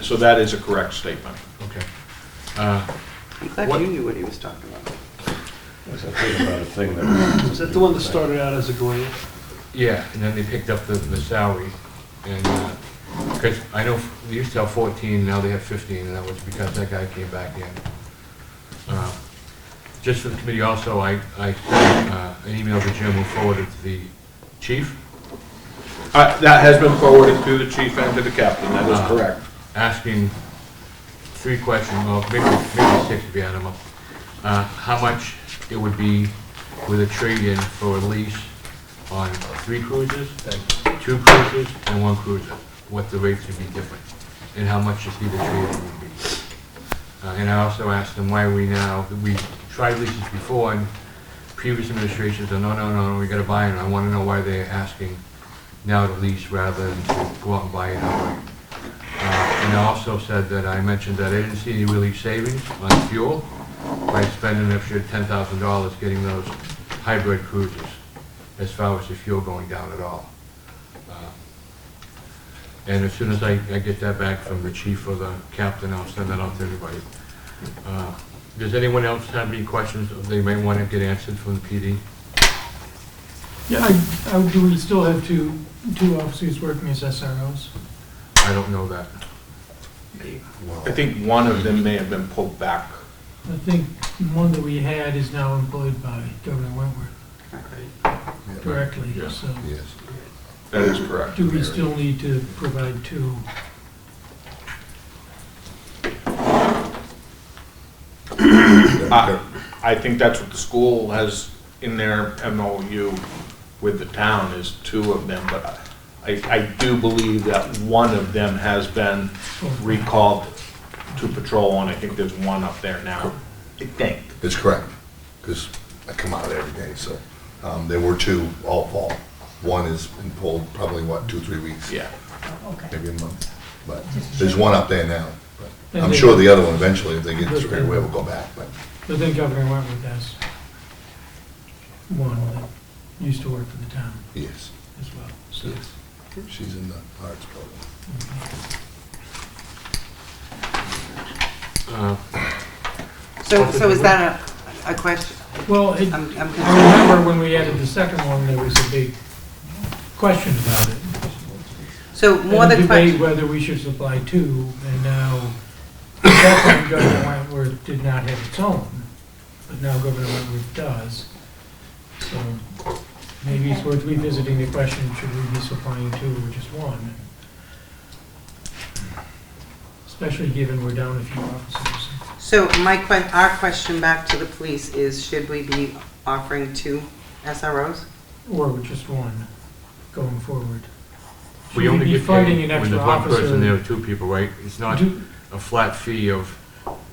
So that is a correct statement. okay. I'm glad you knew what he was talking about. Was that thing about a thing that? Was that the one that started out as a grant? Yeah, and then they picked up the salary, and, because I know they used to have 14, now they have 15, and that was because that guy came back in. Just for the committee also, I sent an email to Jim who forwarded to the chief. That has been forwarded to the chief and to the captain, that is correct. Asking 3 questions, well, maybe 6 to be animal. How much it would be with a trade-in for a lease on 3 cruisers, 2 cruisers, and 1 cruiser, what the rates would be different, and how much you see the trade-in would be. And I also asked them why we tried leases before, and previous administrations said, no, we gotta buy it. I wanna know why they're asking now to lease rather than to go out and buy it outright. And I also said that I mentioned that I didn't see any really savings on fuel by spending an extra $10,000 getting those hybrid cruisers, as far as the fuel going down at all. And as soon as I get that back from the chief or the captain, I'll send that out to everybody. Does anyone else have any questions they may want to get answered from the PD? Yeah, do we still have two officers working as SROs? I don't know that. I think one of them may have been pulled back. I think one that we had is now employed by Governor Wentworth directly, Yes. so That is correct. do we still need to provide 2? I think that's what the school has in their MOU with the town, is 2 of them, but I do believe that one of them has been recalled to patrol, and I think there's one up there now. I think. It's correct, because I come out every day, so. There were 2 all fall. One has been pulled probably, what, 2-3 weeks? Yeah. Okay. Maybe a month. But there's one up there now. But And I'm they- sure the other one eventually, if they get squared away, will go back, but. But then Governor Wentworth has one that used to work for the town Yes, as well, so. she's in the arts program. So is that a question? Well, I'm I confused. remember when we added the second one, there was a big question about it. So more And a the debate question, whether we should supply 2, and now, at that time, Governor Wentworth did not have its own, but now Governor Wentworth does. So maybe it's worth revisiting the question, should we be supplying 2 or just 1? Especially given we're down a few officers. so our question back to the police is, should we be offering 2 SROs? Or just 1 going forward. We Should only be get funding paid an when extra there's one person officer? there, 2 people, right? It's not Do- a flat fee of,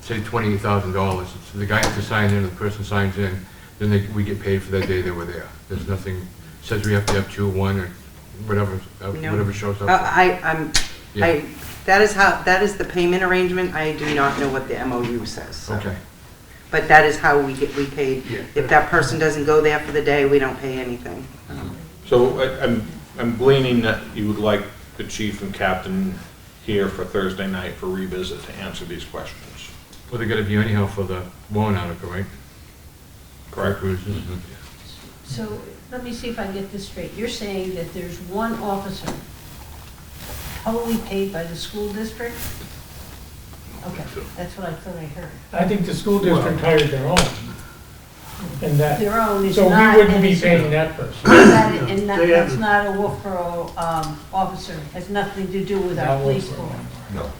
say, $28,000. It's the guy has to sign in, the person signs in, then we get paid for that day they were there. There's nothing, says we have to have 2, 1, or whatever, No. whatever shows up. Yeah. That is the payment arrangement. I do not know what the MOU says. So. Okay. But that is how we paid. Yeah. If that person doesn't go there for the day, we don't pay anything. So I'm gleaning that you would like the chief and captain here for Thursday night for revisit to answer these questions. Well, they gotta be anyhow for the warrant article, right? Correct? Cruises. So let me see if I get this straight. You're saying that there's 1 officer totally paid by the school district? Okay, that's what I thought I heard. I think the school district hired their own. And that, Their own is so not. we wouldn't and be it's- paying that person. And They have- that's not a Wolfeboro officer, has nothing to do with our Not police Wolfboro. force. No,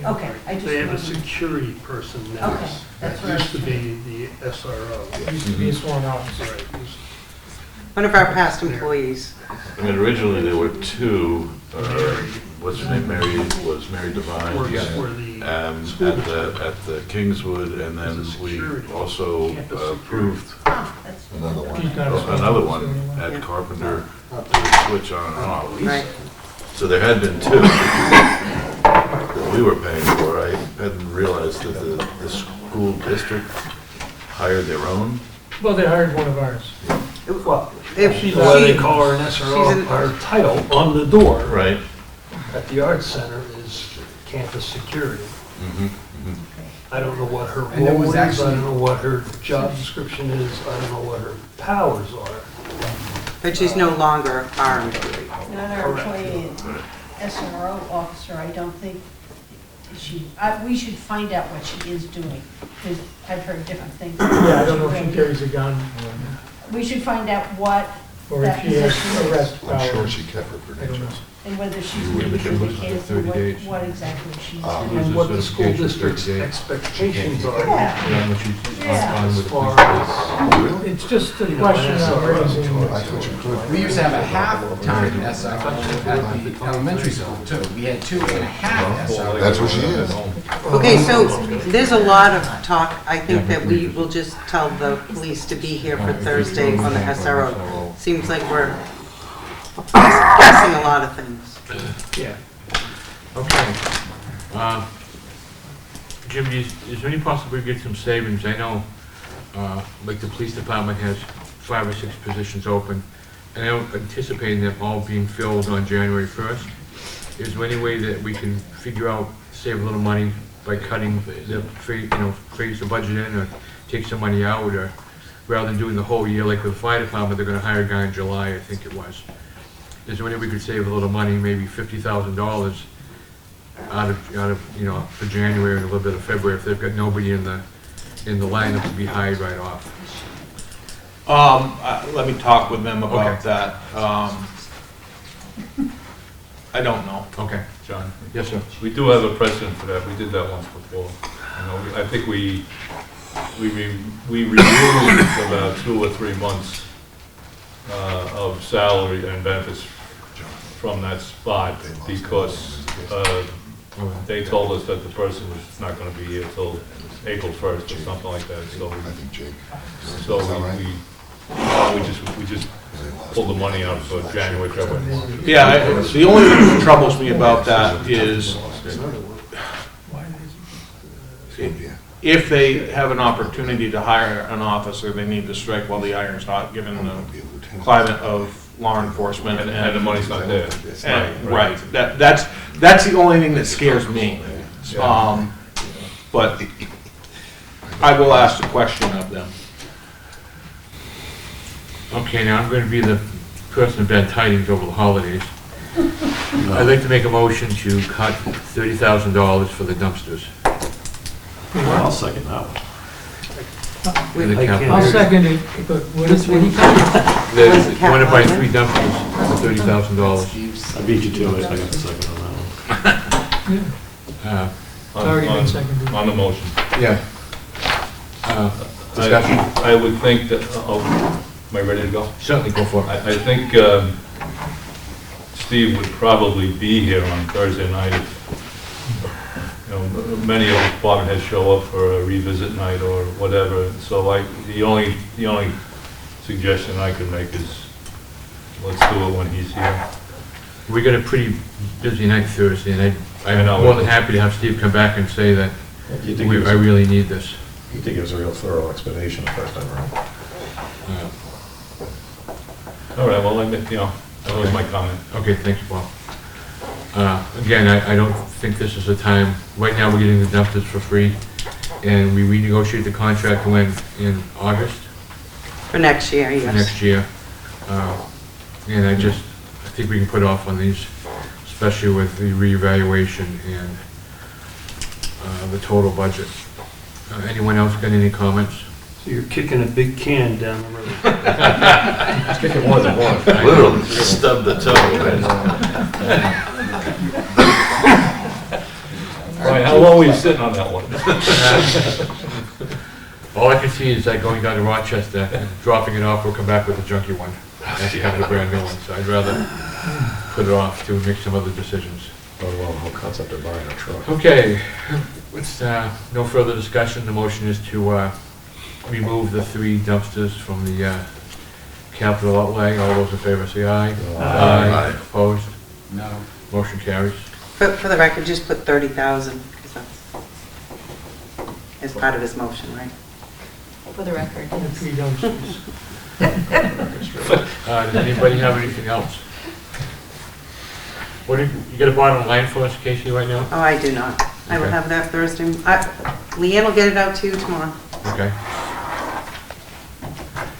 Okay, I just. They have a wanted- security person now. Okay, that's what I Used to was. be the SRO. It used to be a sworn officer. Right. One of our past employees. I mean, originally there were 2, what's her name, Mary Devine. Works for the school district. At the Kingswood, and then we also approved Oh, that's- another one. She's not a sworn another officer one anymore. at Carpenter to switch on and off. Right. So there had been 2 that we were paying for. I hadn't realized that the school district hired their own. Well, they hired one of ours. Well, If she's what they she- call her an she's SRO, an- our title on the door Right. at the Arts Center is campus security. I don't know what her And there role was is, I actually- don't know what her job description is, I don't know what her powers are. But she's no longer our employee. Not our employee, SRO officer, I don't think we should find out what she is doing, because I've heard different things. Yeah, I don't know if she carries a gun We should find out what or if that she has position is, arrest I'm sure powers. she kept her I don't know. credentials. and whether she's You wouldn't leaving have the been kids, for and 30 days. what exactly she's Um, doing. And what the school Certification, district's 30 days. expectations are. Yeah. Yeah, but she's Yeah. on with As the far police. as, Really? It's just a You know, question an of SRO. raising. I thought you could. We used to have a half-time SRO at the elementary school too. We had 2.5 SROs. That's what she is. Okay, so there's a lot of talk. I think that we will just tell the police to be here for Thursday on the SRO. Seems like we're guessing a lot of things. Yeah. Okay. Jim, is there any possibility to get some savings? I know, like the police department has 5 or 6 positions open, and I'm anticipating them all being filled on January 1st. Is there any way that we can figure out, save a little money by cutting the, freeze the budget in, or take some money out, or rather than doing the whole year, like with the fire department, they're gonna hire a guy in July, I think it was. Is there any way we could save a little money, maybe $50,000 out of, for January and a little bit of February, if they've got nobody in the lineup to be hired right off? Let me talk with them about Okay. that. I don't know. Okay. John? Yes, sir. We do have a precedent for that. We did that once before. I think we removed about 2 or 3 months of salary and benefits from that spot because they told us that the person was not gonna be here till April 1st or something like that, so I think Jake. so Is that right? we just pulled the money out for January, February. Yeah, the only thing that troubles me about that is if they have an opportunity to hire an officer, they need to strike while the iron's hot, given the climate of law enforcement And the money's not there. Right, that's the only thing that scares me. But I will ask the question of them. Okay, now I'm going to be the person of bad tidings over the holidays. I'd like to make a motion to cut $30,000 for the dumpsters. I'll second that one. For the capital. I'll second it, but what is, what he got? They want to buy 3 dumpsters for $30,000. I beat you to it, I got the second on that one. Yeah, Uh, it's already been seconded. On the motion. Yeah. Discussion? I would think that, am I ready to go? Certainly, go for it. I think Steve would probably be here on Thursday night if, you know, many of the department heads show up for a revisit night or whatever. So the only suggestion I could make is, let's do it when he's here. We got a pretty busy night Thursday, and I I'm know. more than happy to have Steve come back and say that I really need this. You think it was a real thorough explanation the first time around? All right, well, that was my comment. Okay, thanks, Bob. Again, I don't think this is the time. Right now, we're getting the dumpsters for free, and we renegotiate the contract when in August For next year, yes. next year. And I think we can put off on these, especially with the reevaluation and the total budget. Anyone else got any comments? So you're kicking a big can down the road. Let's kick it more than one. Literally stubbed the toe. Brian, how long were you sitting on that one? All I can see is that going down to Rochester, and dropping it off, we'll come back with a junky one. That's kind of a brand new one, so I'd rather put it off to make some other decisions. Oh, well, the whole concept of buying a truck. Okay, let's, no further discussion. The motion is to remove the 3 dumpsters from the capital outlay. All those in favor say aye. Aye. Opposed? No. Motion carries. For the record, just put 30,000, because that's, as part of his motion, right? For the record, The yes. 3 dumpsters. Does anybody have anything else? What, you got a bottom line for us, Casey, right now? Oh, I do not. I will Okay. have that Thursday. Leanne will get it out to you tomorrow. Okay.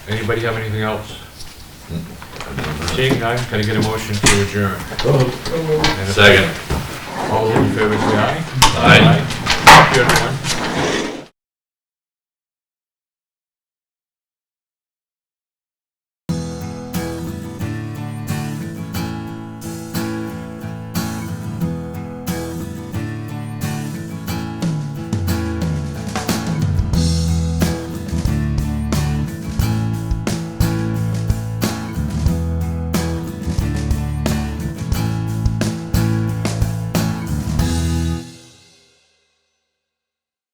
Anybody have anything else? Seeing none, can I get a motion to adjourn? And a Second. All those in favor say aye. Aye. Thank you, everyone.